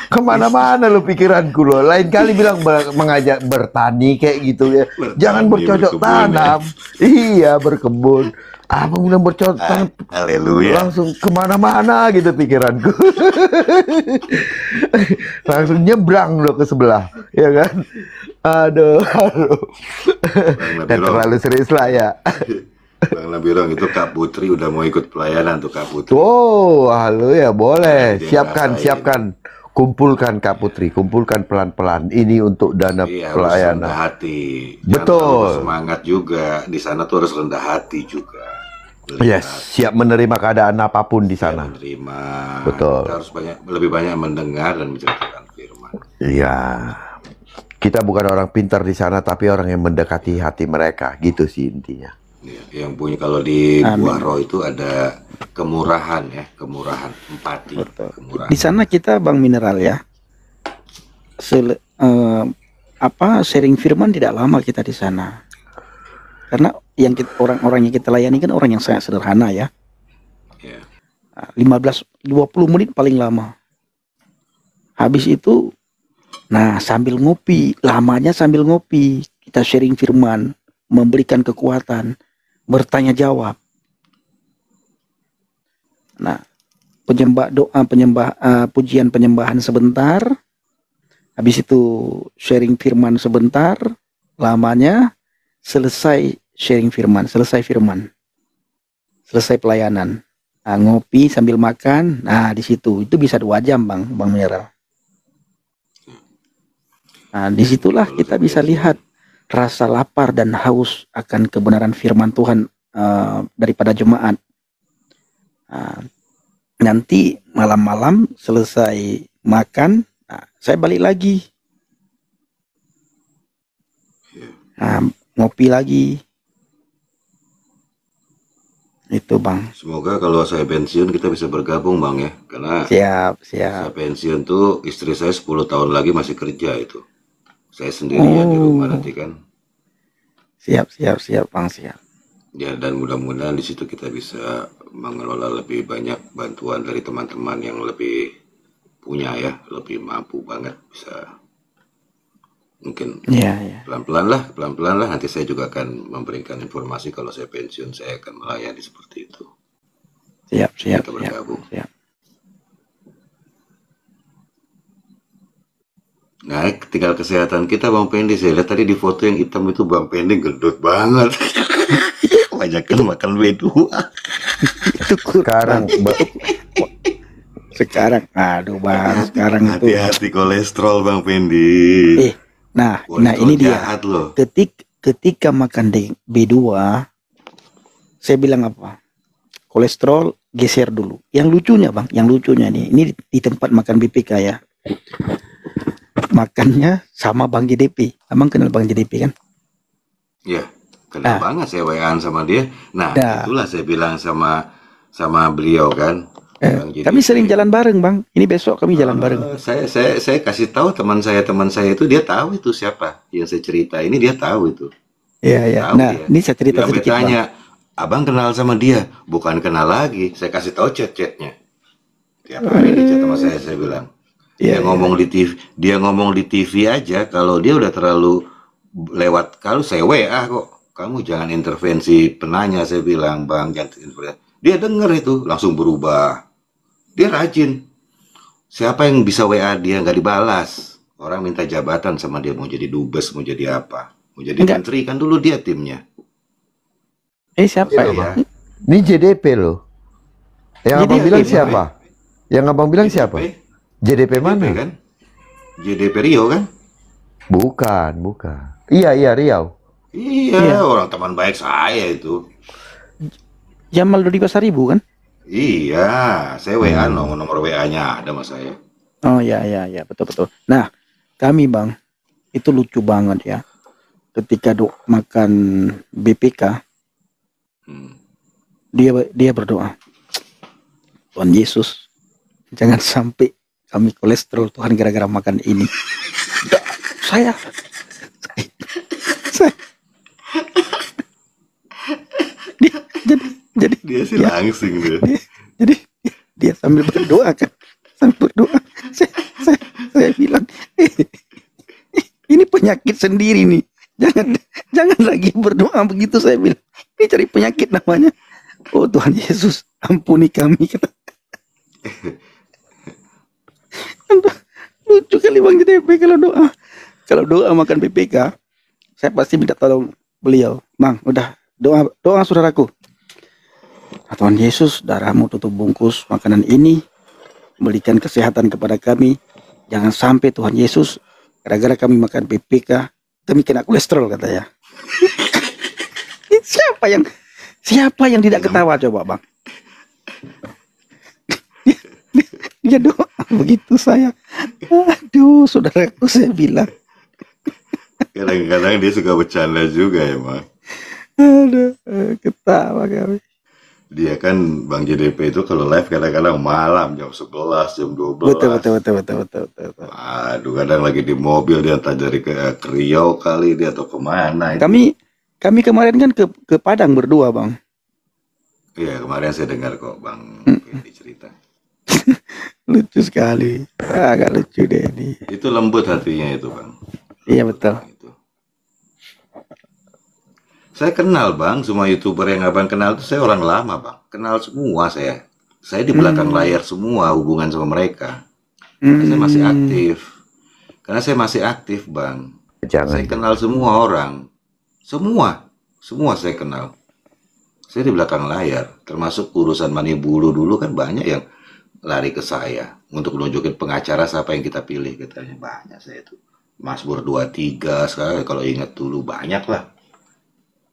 S3: Kemana-mana lo pikiranku lo. Lain kali bilang mengajak bertani kayak gitu ya. Jangan
S2: Bertani,
S3: bercocok
S2: berkebun, ya.
S3: tanam. Iya, berkebun. Abang bilang bercocok tanam,
S2: Haleluya.
S3: langsung kemana-mana gitu pikiranku. Langsung nyebrang lo ke sebelah, ya kan? Aduh.
S2: Bang
S3: Dan
S2: Nabirong,
S3: terlalu serius lah ya.
S2: Bang Nabirong, itu Kak Putri udah mau ikut pelayanan tuh Kak Putri.
S3: Oh, halo ya, boleh.
S2: Dia
S3: Siapkan,
S2: ngerasain.
S3: siapkan. Kumpulkan Kak Putri, kumpulkan pelan-pelan. Ini untuk dana
S2: Iya, harus rendah
S3: pelayanan.
S2: hati. Jangan
S3: Betul.
S2: terlalu semangat juga. Di sana tuh harus rendah hati juga.
S3: Yes, siap menerima keadaan apapun di
S2: Dia
S3: sana.
S2: menerima.
S3: Betul.
S2: Kita harus lebih banyak mendengar dan menceritakan firman.
S3: Iya. Kita bukan orang pintar di sana, tapi orang yang mendekati hati mereka. Gitu sih intinya.
S2: Iya, yang punya kalau di
S1: Amin.
S2: buah roh itu ada kemurahan ya, kemurahan, empati,
S1: Betul.
S2: kemurahan.
S1: Di sana kita Bang Mineral ya. Sharing firman tidak lama kita di sana. Karena orang-orang yang kita layani kan orang yang sangat sederhana ya.
S2: Ya.
S1: 15-20 menit paling lama. Habis itu sambil ngopi, lamanya sambil ngopi, kita sharing firman, memberikan kekuatan, bertanya jawab. Nah, pujian penyembahan sebentar. Habis itu sharing firman sebentar, lamanya selesai sharing firman, selesai pelayanan. Nah, ngopi sambil makan. Nah, di situ itu bisa 2 jam, Bang Mineral. Nah, disitulah kita bisa lihat rasa lapar dan haus akan kebenaran firman Tuhan daripada jemaat. Nanti malam-malam selesai makan, saya balik lagi. Ngopi lagi. Itu Bang.
S2: Semoga kalau saya pensiun kita bisa bergabung Bang ya. Karena
S1: Siap.
S2: saya pensiun tuh istri saya 10 tahun lagi masih kerja itu. Saya sendirian di rumah nanti kan.
S1: Siap Bang, siap.
S2: Ya, dan mudah-mudahan di situ kita bisa mengelola lebih banyak bantuan dari teman-teman yang lebih punya ya, lebih mampu banget bisa. Mungkin
S1: Iya.
S2: pelan-pelan lah nanti saya juga akan memberikan informasi kalau saya pensiun saya akan melayani seperti itu.
S1: Siap.
S2: Kita bergabung.
S1: Siap.
S2: Nah, tinggal kesehatan kita Bang Pendi. Saya lihat tadi di foto yang hitam itu Bang Pendi gendut banget. Kebanyakan makan B2.
S1: Itu sekarang aduh Bang, sekarang itu
S2: Hati-hati kolesterol Bang Pendi.
S1: nah
S2: Kolesterol
S1: ini dia.
S2: jahat loh.
S1: Ketika makan B2, saya bilang apa? Kolesterol geser dulu. Yang lucunya Bang, nih, ini di tempat makan BPK ya. Makannya sama Bang JDP. Abang kenal Bang JDP kan?
S2: Ya, kenal banget saya WA-an sama dia. Nah, itulah saya bilang sama beliau kan.
S1: Kami sering jalan bareng Bang. Ini besok kami jalan bareng.
S2: Saya kasih tahu teman saya itu dia tahu itu siapa yang saya cerita ini, dia tahu itu.
S1: Iya. Nah, ini saya cerita
S2: dia
S1: sedikit
S2: bertanya, Abang kenal sama dia? Bukan kenal lagi. Saya kasih tahu chat-chatnya. Tiap hari di chat sama saya bilang. Dia ngomong di TV aja kalau dia udah terlalu lewat. Kalau saya WA kok, kamu jangan intervensi penanya, saya bilang Bang, jangan intervensi. Dia denger itu langsung berubah. Dia rajin. Siapa yang bisa WA dia nggak dibalas? Orang minta jabatan sama dia, mau jadi dubes, mau jadi apa? Mau jadi menteri kan dulu dia timnya.
S1: Siapa
S2: ya?
S3: Ini JDP loh. Yang abang bilang siapa? Yang abang bilang siapa? JDP mana?
S2: kan? JDP Rio kan?
S3: Bukan. Iya Riau.
S2: Iya, orang teman baik saya itu.
S1: Jamal Dodi Pasaribu kan?
S2: Iya, saya WA nomor WA-nya ada mas saya.
S1: Oh ya, betul. Nah, kami Bang, itu lucu banget ya. Ketika makan BPK, dia berdoa. Tuhan Yesus, jangan sampai kami kolesterol Tuhan gara-gara makan ini. Da- saya, saya, dia, jadi
S2: Dia sih
S1: dia,
S2: langsing dia.
S1: jadi dia sambil berdoa kan, sambil berdoa. Saya bilang, ini penyakit sendiri nih. Jangan lagi berdoa begitu, saya bilang. Ini cari penyakit namanya. Oh Tuhan Yesus, ampuni kami. Kata. Lucu kali Bang JDP kalau doa. Kalau doa makan PPK, saya pasti minta tolong beliau. Bang, udah doa saudaraku. Tuhan Yesus, darahmu tutup bungkus makanan ini, berikan kesehatan kepada kami. Jangan sampai Tuhan Yesus, gara-gara kami makan PPK, kami kena kolesterol katanya. Siapa yang tidak ketawa coba Bang? Dia doa begitu saya. Aduh, saudaraku, saya bilang.
S2: Kadang-kadang dia suka bercanda juga emang.
S1: Aduh, ketawa kami.
S2: Dia kan Bang JDP itu kalau live kadang-kadang malam jam 11, jam 12.
S1: Betul.
S2: Aduh, kadang lagi di mobil dia entah dari ke Riau kali dia atau kemana itu.
S1: Kami kemarin kan ke Padang berdua Bang.
S2: Iya, kemarin saya dengar kok Bang Fendi cerita.
S1: Lucu sekali. Agak lucu deh ini.
S2: Itu lembut hatinya itu Bang.
S1: Iya betul.
S2: Itu. Saya kenal Bang, semua YouTuber yang Abang kenal itu saya orang lama Bang. Kenal semua saya. Saya di belakang layar semua hubungan sama mereka. Karena saya masih aktif. Karena saya masih aktif Bang. Saya kenal semua orang. Semua saya kenal. Saya di belakang layar, termasuk urusan Mani Bulu dulu kan banyak yang lari ke saya untuk nunjukin pengacara siapa yang kita pilih, katanya banyak saya itu. Mazmur 23 sekarang kalau ingat dulu banyak lah.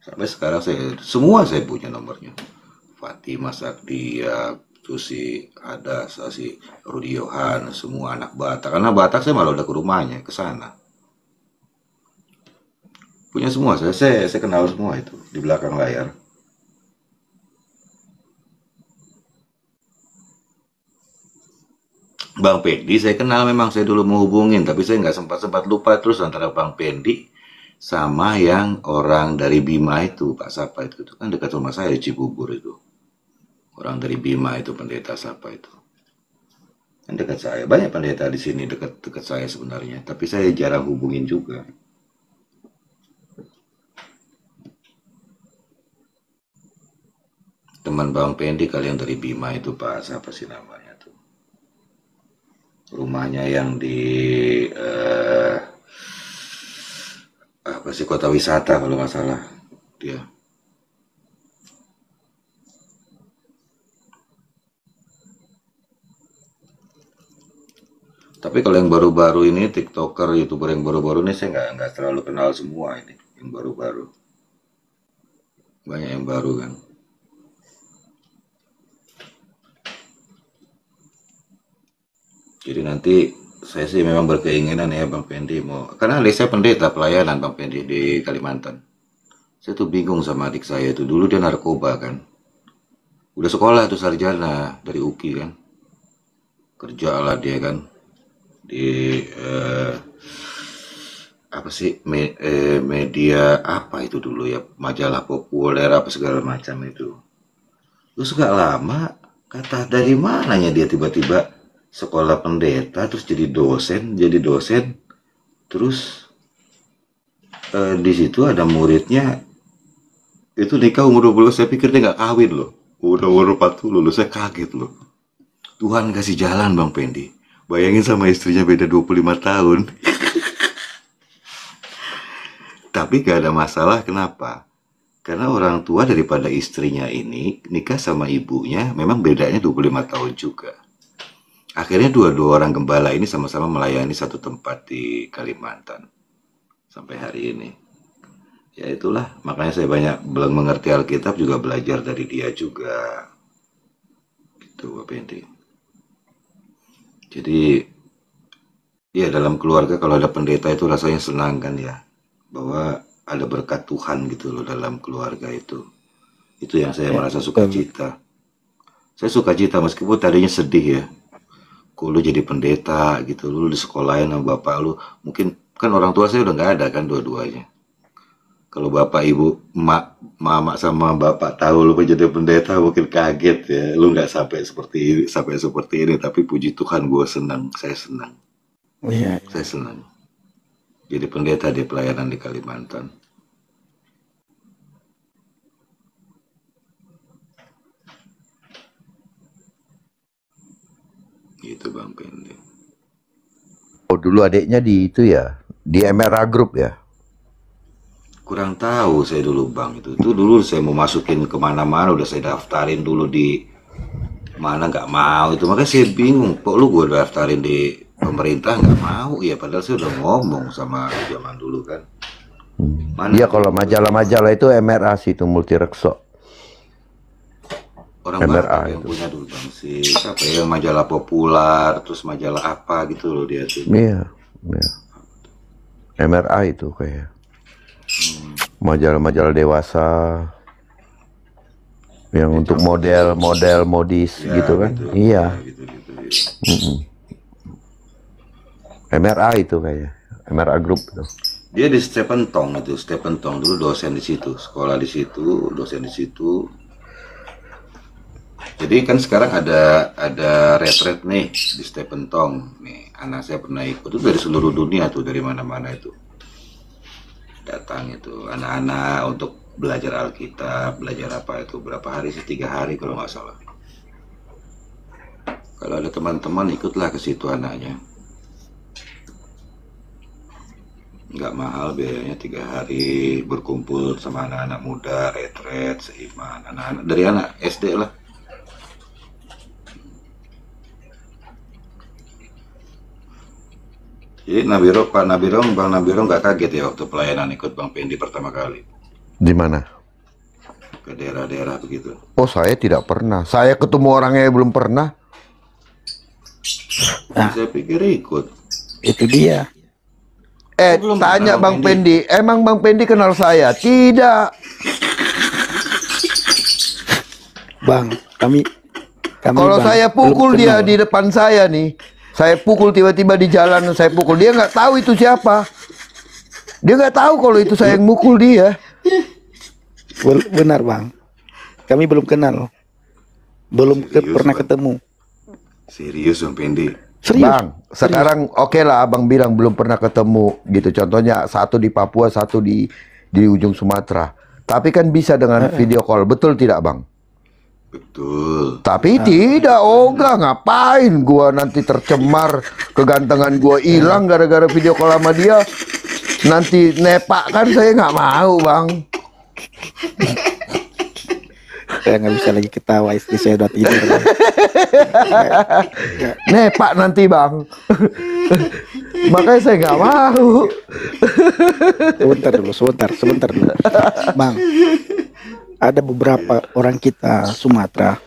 S2: Sampai sekarang semua saya punya nomornya. Fatimah Sakdia, Susi ada si Rudi Yohan, semua anak Batak. Karena Batak saya malah udah ke rumahnya, ke sana. Punya semua, saya kenal semua itu di belakang layar. Bang Pendi saya kenal memang, saya dulu mau hubungin, tapi saya nggak sempat lupa terus antara Bang Pendi sama yang orang dari Bima itu, Pak Sapa itu kan dekat rumah saya di Cibubur itu. Orang dari Bima itu pendeta Sapa itu. Kan dekat saya, banyak pendeta di sini dekat saya sebenarnya, tapi saya jarang hubungin juga. Teman Bang Pendi kalian dari Bima itu Pak, siapa sih namanya tuh? Rumahnya yang di apa sih, kota wisata kalau nggak salah dia. Tapi kalau yang baru-baru ini TikToker, YouTuber yang baru-baru ini saya nggak terlalu kenal semua ini, yang baru-baru. Banyak yang baru kan. Jadi nanti saya sih memang berkeinginan ya Bang Pendi mau, karena saya pendeta pelayanan Bang Pendi di Kalimantan. Saya tuh bingung sama adik saya itu, dulu dia narkoba kan. Udah sekolah tuh sarjana dari UKI kan. Kerja lah dia kan di apa sih media apa itu dulu ya, majalah populer apa segala macam itu. Terus gak lama kata dari mananya dia tiba-tiba sekolah pendeta terus jadi dosen terus di situ ada muridnya itu nikah umur 20, saya pikir dia nggak kawin loh, udah umur 40 loh, saya kaget loh. Tuhan kasih jalan Bang Pendi, bayangin sama istrinya beda 25 tahun. Tapi gak ada masalah, kenapa? Karena orang tua daripada istrinya ini nikah sama ibunya memang bedanya 25 tahun juga. Akhirnya dua orang gembala ini sama-sama melayani satu tempat di Kalimantan sampai hari ini. Ya itulah, makanya saya banyak belum mengerti Alkitab juga belajar dari dia juga. Gitu Pak Pendi. Jadi ya dalam keluarga kalau ada pendeta itu rasanya senang kan ya, bahwa ada berkat Tuhan gitu loh dalam keluarga itu. Itu yang saya merasa sukacita. Saya suka cita meskipun tadinya sedih ya. Kok lu jadi pendeta gitu, lu di sekolahin sama bapak lu. Mungkin kan orang tua saya udah nggak ada kan dua-duanya. Kalau bapak ibu, mama sama bapak tahu lu menjadi pendeta mungkin kaget ya. Lu nggak sampai seperti ini. Tapi puji Tuhan gue senang, saya senang,
S1: Iya.
S2: saya senang. Jadi pendeta di pelayanan di Kalimantan. Gitu Bang Pendi.
S3: Oh, dulu adiknya di itu ya, di MRA Group ya.
S2: Kurang tahu saya dulu Bang itu. Itu dulu saya mau masukin kemana-mana udah saya daftarin dulu di mana nggak mau itu. Makanya saya bingung. Kok lu gue daftarin di pemerintah nggak mau ya? Padahal saya udah ngomong sama zaman dulu kan. Mana
S3: Dia kalau majalah-majalah itu MRA sih, itu Multirekso.
S2: orang
S3: MRA
S2: Batak yang
S3: itu.
S2: punya dulu Bang si siapa ya majalah populer terus majalah apa gitu loh dia tuh.
S3: Iya, iya. MRA itu kayak majalah-majalah dewasa yang untuk model-model modis
S2: Ya,
S3: gitu kan.
S2: gitu.
S3: Iya.
S2: Ya, gitu. Ya.
S3: Mm-mm. MRA itu kayak MRA Group itu.
S2: Dia di Stephen Tong itu, Stephen Tong dulu dosen di situ, sekolah di situ, dosen di situ. Jadi kan sekarang ada retret nih di Stephen Tong. Nih, anak saya pernah ikut itu dari seluruh dunia tuh, dari mana-mana itu. Datang itu anak-anak untuk belajar Alkitab, belajar apa itu berapa hari sih 3 hari kalau nggak salah. Kalau ada teman-teman ikutlah ke situ anaknya. Nggak mahal biayanya 3 hari berkumpul sama anak-anak muda, retret, seiman, anak-anak dari anak SD lah. Jadi Bang Nabiro nggak kaget ya waktu pelayanan ikut Bang Pendi pertama kali
S3: Di mana?
S2: ke daerah-daerah begitu.
S3: Oh, saya tidak pernah. Saya ketemu orangnya belum pernah.
S1: Nah.
S2: Saya pikir ikut.
S1: Itu dia.
S2: Belum
S3: Tanya
S2: kenal
S3: Bang
S2: Bang
S3: Pendi, emang Bang Pendi kenal saya? Tidak.
S1: Bang, kami
S3: Kalau
S1: Bang,
S3: saya
S1: belum
S3: pukul dia
S1: kenal.
S3: di depan saya nih, saya pukul tiba-tiba di jalan, saya pukul dia nggak tahu itu siapa. Dia nggak tahu kalau itu saya yang mukul dia.
S1: Benar Bang, kami belum kenal, belum
S2: Serius,
S1: pernah
S2: Bang?
S1: ketemu.
S2: Serius Bang Pendi.
S1: Serius.
S3: Bang, sekarang oke lah abang bilang belum pernah ketemu gitu. Contohnya satu di Papua, satu di ujung Sumatera. Tapi kan bisa dengan video call, betul tidak Bang?
S2: Betul.
S3: Tapi tidak, Oga, ngapain gua nanti tercemar, kegantengan gua hilang gara-gara video call sama dia. Nanti nepak kan saya nggak mau Bang.
S1: Saya nggak bisa lagi ketawa, istri saya udah tidur. Bang.
S3: Nepak nanti Bang. Makanya saya nggak mau.
S1: Sebentar dulu. Bang, ada beberapa orang kita Sumatera.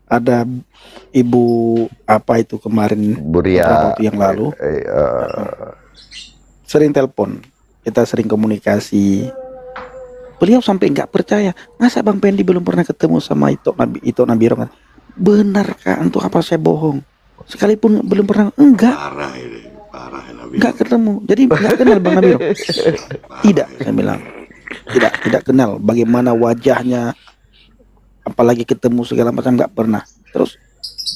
S1: Ada ibu apa itu kemarin
S3: Buria,
S1: beberapa waktu yang lalu sering telepon, kita sering komunikasi. Beliau sampai nggak percaya, masa Bang Pendi belum pernah ketemu sama Ito Nabiro? Benar kak, untuk apa saya bohong? Sekalipun belum pernah, enggak
S2: Nabi.
S1: nggak ketemu. Jadi nggak kenal Bang Nabiro. Tidak, saya bilang tidak kenal. Bagaimana wajahnya, apalagi ketemu segala macam nggak pernah.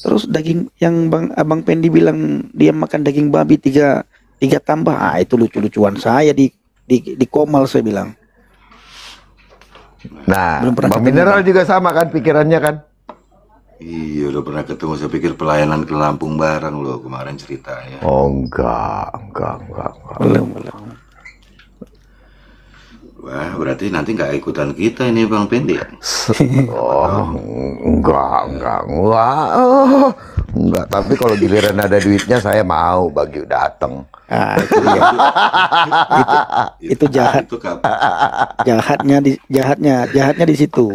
S1: Terus daging yang Abang Pendi bilang dia makan daging babi tiga tambah, itu lucu-lucuan saya di Komal saya bilang.
S3: Nah,
S1: Belum pernah
S3: Bang
S1: ketemu,
S3: Mineral
S1: Bang.
S3: juga sama kan pikirannya kan?
S2: Iya udah pernah ketemu. Saya pikir pelayanan ke Lampung bareng loh kemarin ceritanya.
S3: Oh enggak.
S1: Belum.
S2: Wah berarti nanti nggak ikutan kita ini Bang Pendi.
S3: Oh, enggak. Oh, enggak, tapi kalau giliran ada duitnya saya mau bagi datang.
S1: Ah, itu dia. Itu jahat.
S2: Itu
S1: Jahatnya di situ.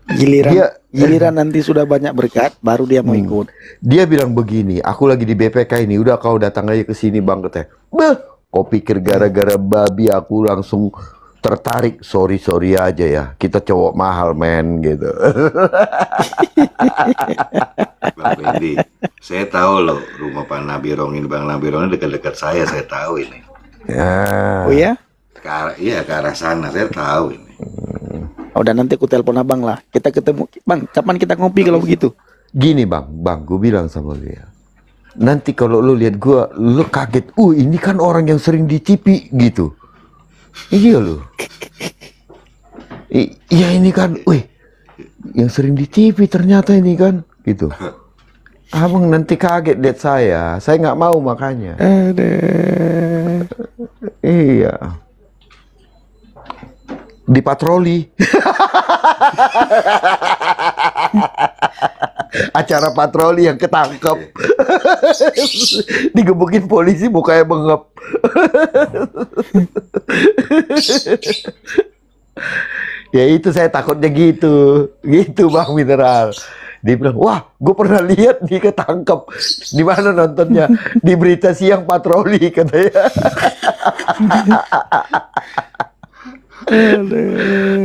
S3: Dia-
S1: Giliran nanti sudah banyak berkat, baru dia mau ikut.
S3: Dia bilang begini, aku lagi di BPK ini, udah kau datang aja ke sini Bang, katanya. Beh, kau pikir gara-gara babi aku langsung tertarik, sorry aja ya. Kita cowok mahal men gitu.
S2: Bang Fendi, saya tahu loh rumah Pak Nabirong ini, Bang Nabirong ini dekat-dekat saya tahu ini.
S3: Ya.
S1: Oh ya?
S2: Iya, ke arah sana, saya tahu ini.
S1: Oh, dan nanti aku telepon abang lah. Kita ketemu, bang. Kapan kita ngopi kalau begitu?
S3: Gini bang, gue bilang sama dia. Nanti kalau lu lihat gua, lu kaget. Ini kan orang yang sering di TV gitu. Iya lu. Iya ini kan, yang sering di TV ternyata ini kan, gitu. Abang nanti kaget lihat saya nggak mau makanya. Iya. Di patroli. Acara patroli yang ketangkep. Digebukin polisi mukanya bengep. Ya itu saya takutnya gitu Bang Mineral. Dia bilang, wah gue pernah lihat nih ketangkep. Di mana nontonnya? Di berita siang patroli katanya.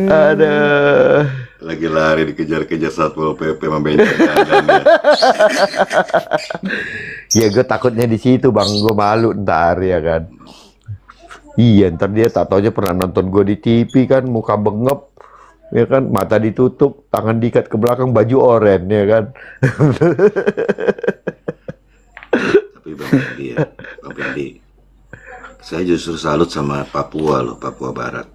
S3: Aduh.
S2: Lagi lari dikejar-kejar Satpol PP membencengkan.
S3: Ya gue takutnya di situ bang, gue malu ntar ya kan. Iya ntar dia tak taunya pernah nonton gue di TV kan, muka bengep, ya kan, mata ditutup, tangan diikat ke belakang, baju oranye ya kan.
S2: Tapi Bang Fendi, saya justru salut sama Papua loh, Papua Barat.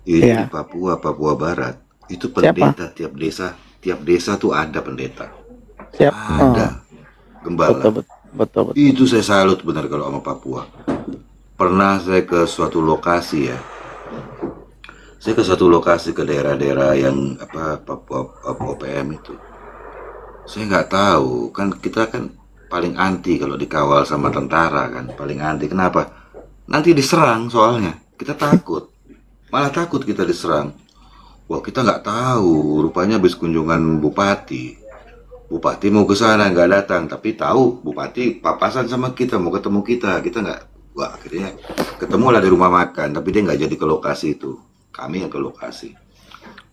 S2: Ini di Papua Barat itu pendeta. Tiap desa tuh ada pendeta. Ada gembala.
S1: Betul.
S2: Itu saya salut benar kalau sama Papua. Pernah saya ke suatu lokasi ya. Saya ke suatu lokasi ke daerah-daerah yang Papua PM itu. Saya nggak tahu, kan kita kan paling anti kalau dikawal sama tentara kan, paling anti. Kenapa? Nanti diserang soalnya. Kita takut. Malah takut kita diserang. Wah, kita nggak tahu. Rupanya habis kunjungan Bupati mau ke sana nggak datang, tapi tahu Bupati papasan sama kita, mau ketemu kita nggak. Wah, akhirnya ketemulah di rumah makan, tapi dia nggak jadi ke lokasi itu. Kami yang ke lokasi.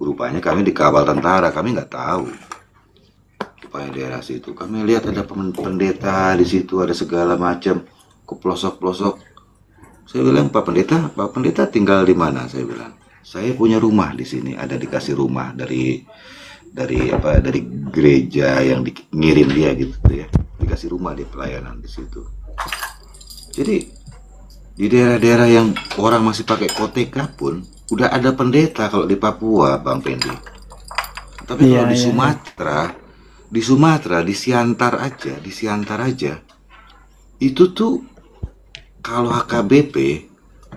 S2: Rupanya kami dikawal tentara, kami nggak tahu. Rupanya daerah situ. Kami lihat ada pendeta di situ, ada segala macam, ke pelosok-pelosok. Saya bilang, Pak Pendeta tinggal di mana? Saya bilang, saya punya rumah di sini, ada dikasih rumah dari gereja yang ngirim dia gitu ya, dikasih rumah di pelayanan di situ. Jadi di daerah-daerah yang orang masih pakai koteka pun udah ada pendeta kalau di Papua, Bang Fendi. Tapi kalau di Sumatera, di Siantar aja, itu tuh kalau HKBP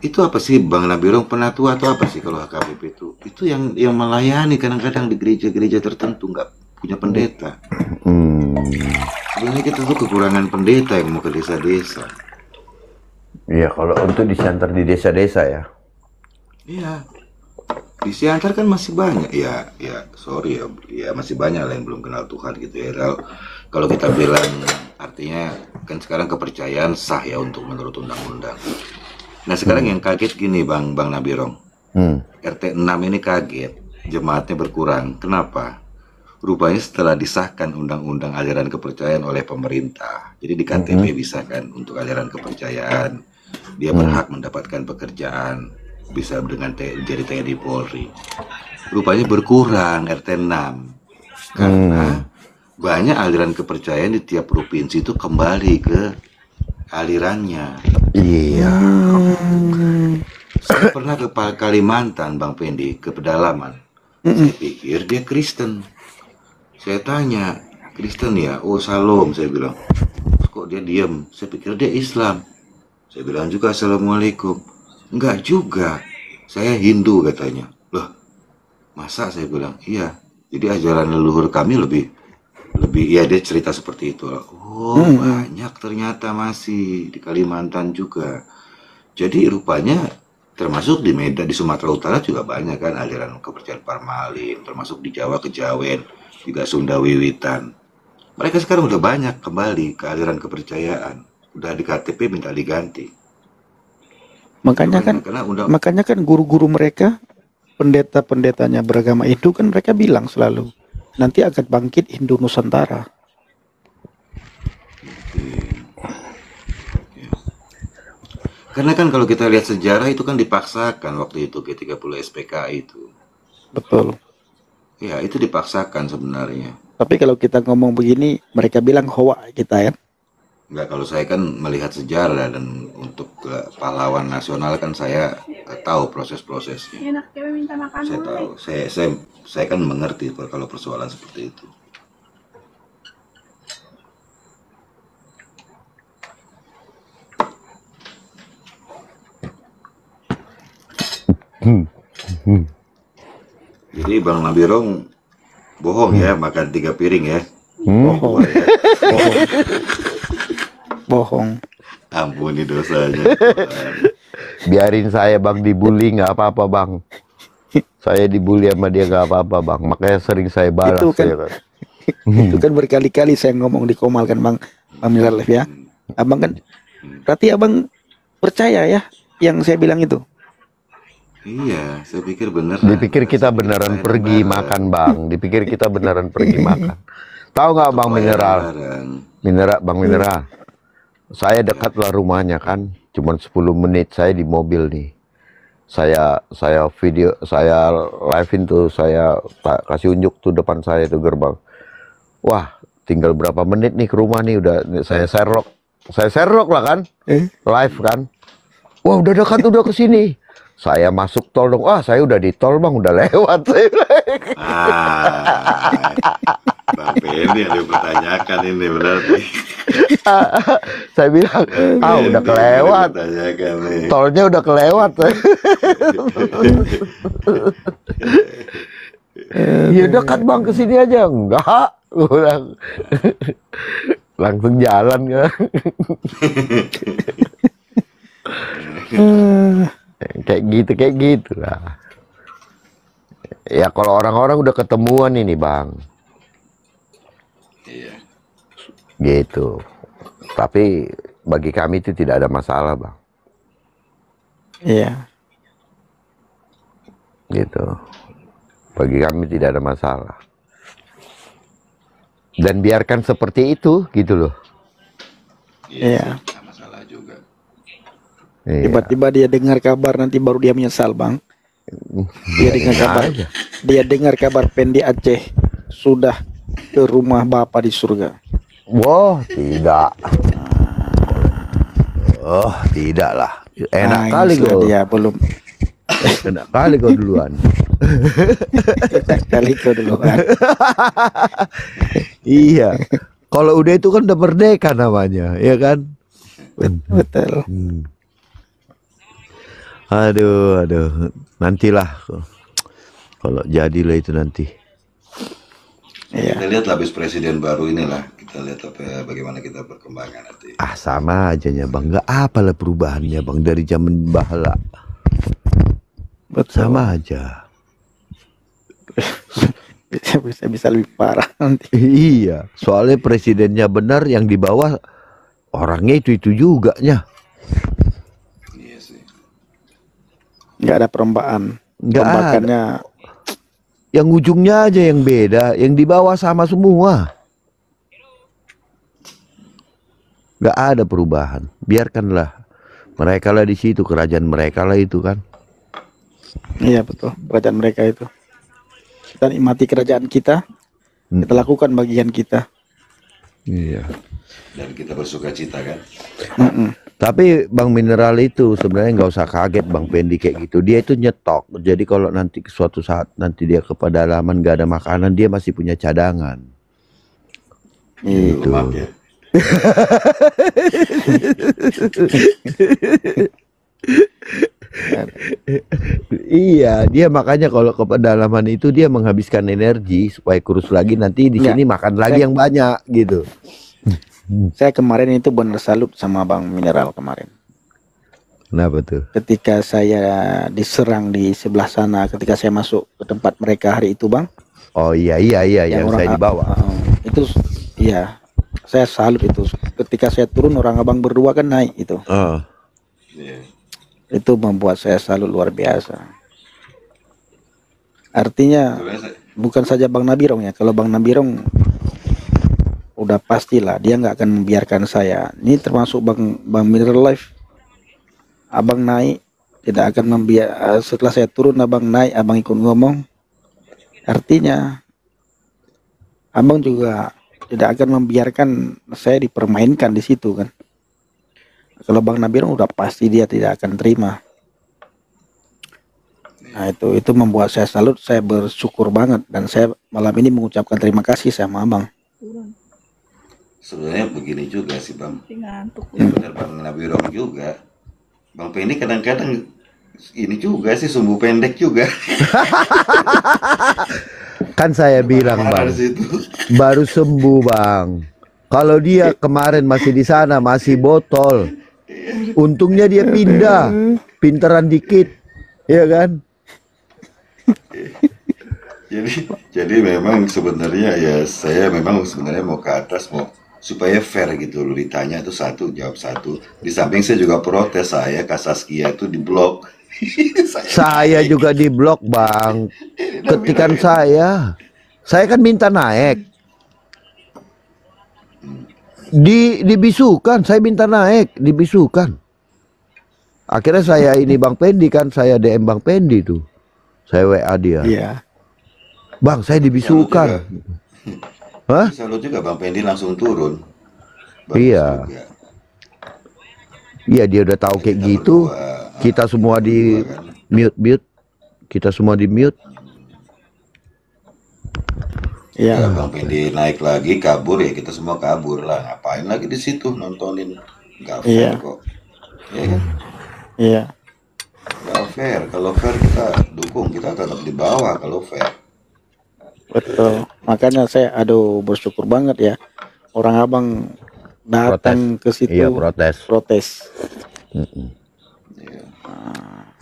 S2: itu apa sih Bang Nabirong, penatua atau apa sih kalau HKBP itu yang melayani kadang-kadang di gereja-gereja tertentu nggak punya pendeta. Sebenarnya kita tuh kekurangan pendeta yang mau ke desa-desa.
S3: Iya, kalau untuk disantar di desa-desa ya.
S2: Iya, di Siantar kan masih banyak ya masih banyak lah yang belum kenal Tuhan gitu ya. Kalau kita bilang artinya kan sekarang kepercayaan sah ya untuk menurut undang-undang. Nah sekarang yang kaget gini Bang Nabirong, RT 6 ini kaget, jemaatnya berkurang. Kenapa? Rupanya setelah disahkan undang-undang aliran kepercayaan oleh pemerintah, jadi di KTP bisa kan untuk aliran kepercayaan, dia berhak mendapatkan pekerjaan, bisa dengan jadi TNI Polri. Rupanya berkurang RT 6 karena banyak aliran kepercayaan di tiap provinsi itu kembali ke alirannya.
S3: Iya.
S2: Saya pernah ke Kalimantan, Bang Fendi, ke pedalaman. Saya pikir dia Kristen. Saya tanya, Kristen ya? Oh, Salam, saya bilang. Kok dia diam? Saya pikir dia Islam. Saya bilang juga Assalamualaikum. Enggak juga. Saya Hindu katanya. Loh, masa? Saya bilang, iya. Jadi ajaran leluhur kami lebih ya, dia cerita seperti itu. Oh, banyak ternyata masih di Kalimantan juga. Jadi rupanya termasuk di Medan, di Sumatera Utara juga banyak kan aliran kepercayaan Parmalin, termasuk di Jawa Kejawen, juga Sunda Wiwitan. Mereka sekarang udah banyak kembali ke aliran kepercayaan. Udah di KTP minta diganti.
S1: Makanya kan
S2: karena undang
S1: makanya kan guru-guru mereka, pendeta-pendetanya beragama Hindu kan mereka bilang selalu nanti akan bangkit Hindu Nusantara.
S2: karena kan kalau kita lihat sejarah itu kan dipaksakan waktu itu G30 SPKI itu.
S1: Betul.
S2: Ya, itu dipaksakan sebenarnya.
S1: Tapi kalau kita ngomong begini, mereka bilang hoa kita ya.
S2: Enggak, kalau saya kan melihat sejarah dan untuk pahlawan nasional kan saya tahu proses-prosesnya.
S4: Enak cewek minta makan
S2: Saya
S4: dulu.
S2: tahu, saya kan mengerti kalau persoalan seperti itu. Jadi Bang Nabirong bohong ya, makan 3 piring ya.
S1: Bohong,
S2: Wah, ya.
S1: bohong.
S2: Ampuni dosanya.
S3: Biarin saya bang dibully, nggak apa-apa bang. Saya dibully sama dia nggak apa-apa bang. Makanya sering saya balas.
S1: Itu kan-
S3: ya kan.
S1: Itu kan berkali-kali saya ngomong di Komal kan Bang Mineral Live ya. Abang kan, berarti abang percaya ya yang saya bilang itu?
S2: Iya, saya pikir bener.
S3: Dipikir kita beneran pergi makan bang. Dipikir kita beneran pergi makan. Tahu nggak bang Mineral? Bang Mineral. Saya dekat lah rumahnya kan. Cuman 10 menit saya di mobil nih. Saya video, saya live-in tuh, saya kasih unjuk tuh depan saya tuh gerbang. Wah, tinggal berapa menit nih ke rumah nih, udah saya Sherlock. Saya Sherlock lah kan. Live kan. Wah, udah dekat, udah ke sini. Saya masuk tol dong. Ah, saya udah di tol bang, udah lewat.
S2: Bang Pendi yang dipertanyakan ini berarti.
S3: Saya bilang, udah kelewat.
S2: Dipertanyakan nih.
S3: Tolnya udah kelewat. Ya dekat bang, ke sini aja. Enggak. Langsung jalan kan. Kayak gitu lah. Ya kalau orang-orang udah ketemuan ini bang.
S2: Iya.
S3: Gitu. Tapi bagi kami itu tidak ada masalah bang.
S1: Iya.
S3: Gitu. Bagi kami tidak ada masalah. Dan biarkan seperti itu gitu loh.
S1: Iya.
S2: Nggak masalah juga.
S3: Iya.
S1: Tiba-tiba dia dengar kabar nanti baru dia menyesal Bang. Dia dengar kabar.
S3: aja.
S1: Dia dengar kabar Pendi Aceh sudah ke rumah Bapa di surga.
S3: Wah, tidak. Oh, tidak lah. Enak
S1: Nangis
S3: kali
S1: lah
S3: kau.
S1: dia belum.
S3: Enak kali kau duluan.
S1: Kali kau duluan.
S3: Iya. Kalau udah itu kan udah merdeka namanya, ya kan?
S1: Betul.
S3: Aduh. Nantilah. Kalau jadilah itu nanti.
S1: Iya.
S2: Kita lihat habis presiden baru inilah. Kita lihat bagaimana kita perkembangan nanti.
S3: Sama aja ya bang. Gak apalah perubahannya bang. Dari zaman bahala.
S1: Betul.
S3: Sama aja.
S1: Bisa lebih parah nanti.
S3: Iya. Soalnya presidennya benar, yang di bawah orangnya itu juga nya.
S2: Iya sih.
S1: Nggak ada perombakan.
S3: Nggak ada.
S1: Perombakannya
S3: Yang ujungnya aja yang beda, yang di bawah sama semua. Nggak ada perubahan. Biarkanlah mereka lah di situ, kerajaan mereka lah itu kan.
S1: iya betul. Kerajaan mereka itu. Kita nikmati kerajaan kita. Kita lakukan bagian kita.
S3: Iya.
S2: Dan kita bersuka cita kan.
S3: Tapi Bang Mineral itu sebenarnya nggak usah kaget Bang Pendi kayak gitu. Dia itu nyetok. Jadi kalau nanti suatu saat nanti dia ke pedalaman nggak ada makanan, dia masih punya cadangan. Itu.
S2: Lemak ya.
S3: Iya, dia makanya kalau ke pedalaman itu dia menghabiskan energi supaya kurus lagi, nanti di sini makan lagi yang banyak gitu.
S1: Saya kemarin itu benar salut sama Bang Mineral kemarin.
S3: Kenapa tuh?
S1: Ketika saya diserang di sebelah sana, ketika saya masuk ke tempat mereka hari itu Bang.
S3: Oh iya yang saya dibawa.
S1: Itu iya. Saya salut itu. Ketika saya turun orang abang berdua kan naik itu.
S2: Iya.
S1: Itu membuat saya salut luar biasa. Artinya
S2: Sebenarnya saya,
S1: bukan saja Bang Nabirong ya. Kalau Bang Nabirong udah pastilah dia nggak akan membiarkan saya. Ini termasuk Bang Mineral Life. Abang naik tidak akan setelah saya turun abang naik, abang ikut ngomong. Artinya abang juga tidak akan membiarkan saya dipermainkan di situ kan. Kalau Bang Nabirong udah pasti dia tidak akan terima. Nah itu membuat saya salut, saya bersyukur banget, dan saya malam ini mengucapkan terima kasih sama abang.
S2: sebenarnya begini juga sih Bang.
S4: Ngantuk.
S2: Ya benar Bang Nabirong juga. Bang Pendi kadang-kadang ini juga sih sumbu pendek juga.
S3: Kan saya bilang
S2: Marah
S3: Bang,
S2: di situ.
S3: baru sembuh Bang. Kalau dia kemarin masih di sana, masih botol. Untungnya dia pindah, pinteran dikit, ya kan?
S2: Jadi memang sebenarnya ya saya memang sebenarnya mau ke atas mau supaya fair gitu loh, ditanya itu satu jawab satu. Di samping saya juga protes, saya Kak Saskia itu di blok.
S3: Saya juga di blok Bang. Ketikan saya kan minta naik. Dibisukan, saya minta naik, dibisukan. Akhirnya saya ini Bang Pendi kan, saya DM Bang Pendi tuh. Saya WA dia.
S1: Iya.
S3: Bang, saya dibisukan. Hah?
S2: Salut juga Bang Pendi langsung turun. Bagus
S3: Iya.
S2: juga.
S3: Iya, dia udah tahu kayak
S2: Kita
S3: gitu.
S2: berdua,
S3: Kita semua di
S2: kan.
S3: mute. Kita semua di mute.
S2: Ya,
S1: Iya.
S2: Bang Pendi naik lagi kabur ya kita semua kabur lah. Ngapain lagi di situ nontonin? Nggak fair
S1: Iya.
S2: kok. Ya kan?
S1: Iya.
S2: Nggak fair. Kalau fair kita dukung, kita tetap di bawah kalau fair.
S1: Betul. Makanya saya bersyukur banget ya. Orang abang datang ke situ
S3: Iya, protes.
S1: protes.
S2: Ya.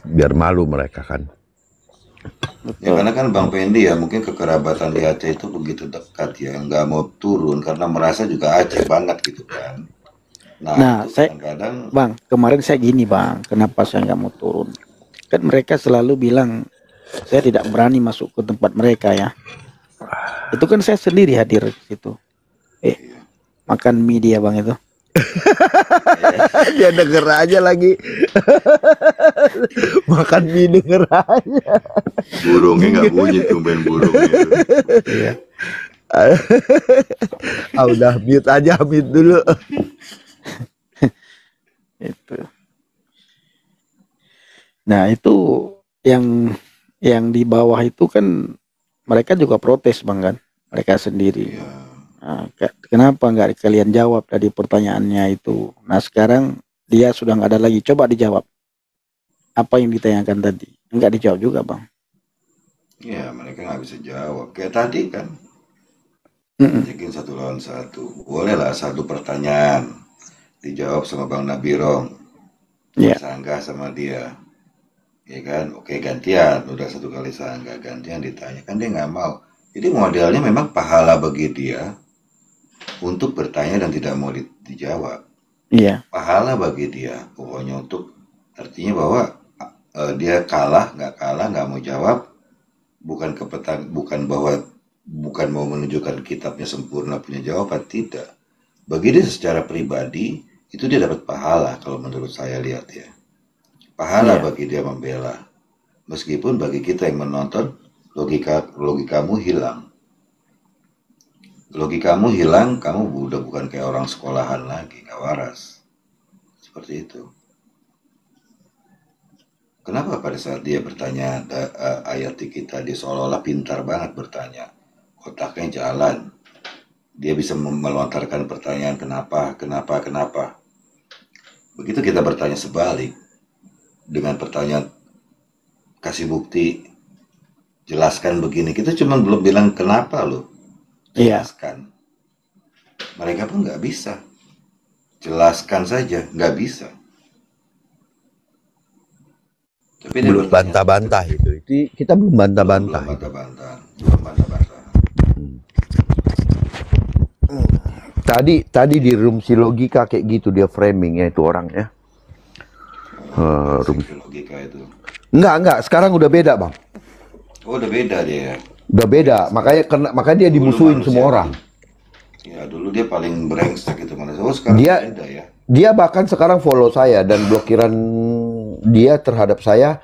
S3: Biar malu mereka kan.
S2: Ya karena kan Bang Pendi ya mungkin kekerabatan di Aceh itu begitu dekat ya, nggak mau turun karena merasa juga Aceh banget gitu kan.
S1: Nah,
S2: itu
S1: saya
S2: kadang-kadang
S1: Bang, kemarin saya gini Bang, kenapa saya nggak mau turun? Kan mereka selalu bilang saya tidak berani masuk ke tempat mereka ya. Itu kan saya sendiri hadir di situ. Makan mie dia Bang itu.
S3: Dia denger aja lagi. Makan mie denger aja.
S2: burungnya nggak bunyi tumben burungnya itu.
S1: Iya.
S3: Udah mute aja, mute dulu.
S1: Itu. Nah, itu yang di bawah itu kan mereka juga protes Bang kan. Mereka sendiri. Nah, kenapa nggak kalian jawab tadi pertanyaannya itu? Nah sekarang dia sudah nggak ada lagi. Coba dijawab. Apa yang ditanyakan tadi? Nggak dijawab juga Bang.
S2: Ya mereka nggak bisa jawab kayak tadi kan. Cekin 1 lawan 1. Bolehlah satu pertanyaan dijawab sama Bang Nabirong.
S1: Iya.
S2: Sanggah sama dia. Ya kan, oke gantian, udah 1 kali sanggah, gantian ditanya, kan dia nggak mau. Jadi modelnya memang pahala bagi dia untuk bertanya dan tidak mau dijawab.
S1: Iya.
S2: Pahala bagi dia, pokoknya untuk artinya bahwa dia kalah nggak mau jawab, bukan bukan mau menunjukkan kitabnya sempurna punya jawaban, tidak. Bagi dia secara pribadi itu dia dapat pahala kalau menurut saya lihat ya. Pahala bagi dia membela. Meskipun bagi kita yang menonton logikamu hilang. Logikamu hilang, kamu udah bukan kayak orang sekolahan lagi, nggak waras. Seperti itu. Kenapa pada saat dia bertanya ayat kita, dia seolah-olah pintar banget bertanya. Otaknya jalan. Dia bisa melontarkan pertanyaan kenapa. Begitu kita bertanya sebalik, dengan pertanyaan kasih bukti, jelaskan begini. Kita cuma belum bilang kenapa loh. Jelaskan. Mereka pun nggak bisa. Jelaskan saja, nggak bisa. Tapi dia
S3: Belum bantah-bantah itu. Kita belum bantah-bantah.
S2: Belum bantah-bantah.
S3: Tadi di room si logika kayak gitu dia framingnya itu orangnya. Rumit.
S2: logika itu.
S3: Enggak. Sekarang udah beda, Bang.
S2: Oh, udah beda dia.
S3: Udah beda. Makanya dia
S2: Dulu
S3: dimusuhin
S2: manusia
S3: semua orang.
S2: Ya, dulu dia paling brengsek gitu manusia. Oh, sekarang
S3: Dia
S2: beda ya.
S3: dia bahkan sekarang follow saya dan blokiran dia terhadap saya.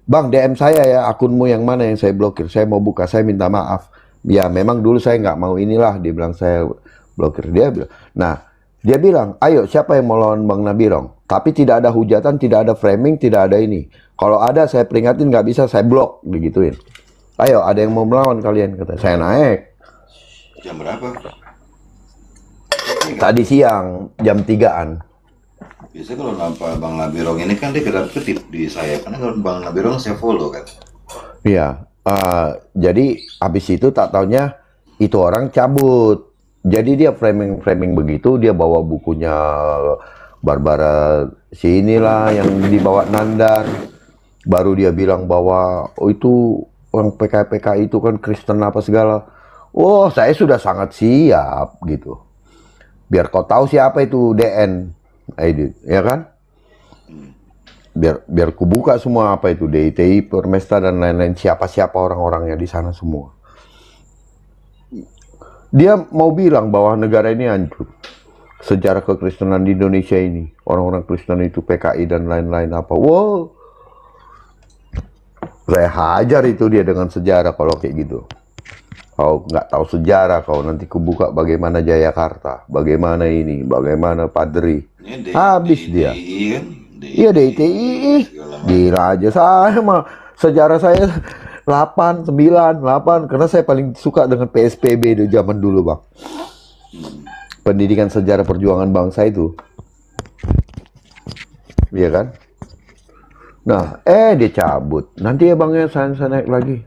S3: Bang, DM saya ya, akunmu yang mana yang saya blokir. Saya mau buka, saya minta maaf. Ya, memang dulu saya nggak mau inilah. Dia bilang saya blokir. Dia bilang. Nah, dia bilang, ayo siapa yang mau lawan Bang Nabirong? Tapi tidak ada hujatan, tidak ada framing, tidak ada ini. Kalau ada saya peringatin, nggak bisa saya blok, digituin. Ayo, ada yang mau melawan kalian? Kata saya naik.
S2: Jam berapa?
S3: Tadi siang, jam 3-an.
S2: Biasanya kalau nampak Bang Nabirong ini kan dia kedap-kedip di saya. Karena kalau Bang Nabirong saya follow kan.
S3: Iya, jadi habis itu tak taunya itu orang cabut. Jadi dia framing begitu, dia bawa bukunya Barbara si inilah yang dibawa Nandar. Baru dia bilang bahwa oh itu orang PKI itu kan Kristen apa segala. Oh, saya sudah sangat siap gitu. Biar kau tahu siapa itu DN, Aidit, ya kan? Biar ku buka semua apa itu DITI, Permesta dan lain-lain, siapa-siapa orang-orangnya di sana semua. Dia mau bilang bahwa negara ini hancur. Sejarah kekristenan di Indonesia ini, orang-orang Kristen itu PKI dan lain-lain apa. Wow. Saya hajar itu dia dengan sejarah kalau kayak gitu. Kau nggak tahu sejarah, kau nanti kubuka bagaimana Jayakarta, bagaimana ini, bagaimana Padri. Habis dia. Iya DITI. Gila aja saya mah. Sejarah saya 8, 9, 8. Karena saya paling suka dengan PSPB di zaman dulu, Bang. Pendidikan Sejarah Perjuangan Bangsa itu. Iya kan? Nah, dia cabut. Nanti ya Bang ya, saya naik lagi.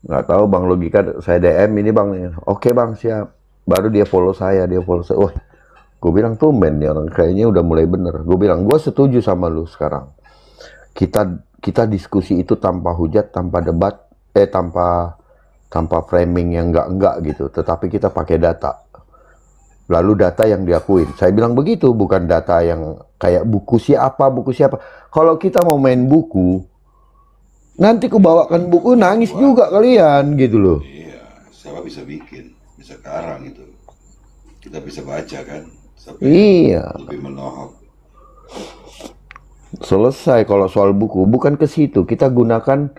S3: Nggak tahu Bang, logika saya DM ini Bang. Oke Bang, siap. Baru dia follow saya. Wah, gue bilang tumben ya orang kayaknya udah mulai bener. Gue bilang gue setuju sama lu sekarang. Kita diskusi itu tanpa hujat, tanpa debat, tanpa framing yang enggak gitu. Tetapi kita pakai data. Lalu data yang diakuin. Saya bilang begitu, bukan data yang kayak buku siapa. Kalau kita mau main buku, nanti ku bawakan buku nangis juga kalian gitu loh.
S2: Iya, siapa bisa bikin, bisa karang itu. Kita bisa baca kan.
S3: Iya.
S2: Lebih menohok.
S3: Selesai kalau soal buku, bukan ke situ. Kita gunakan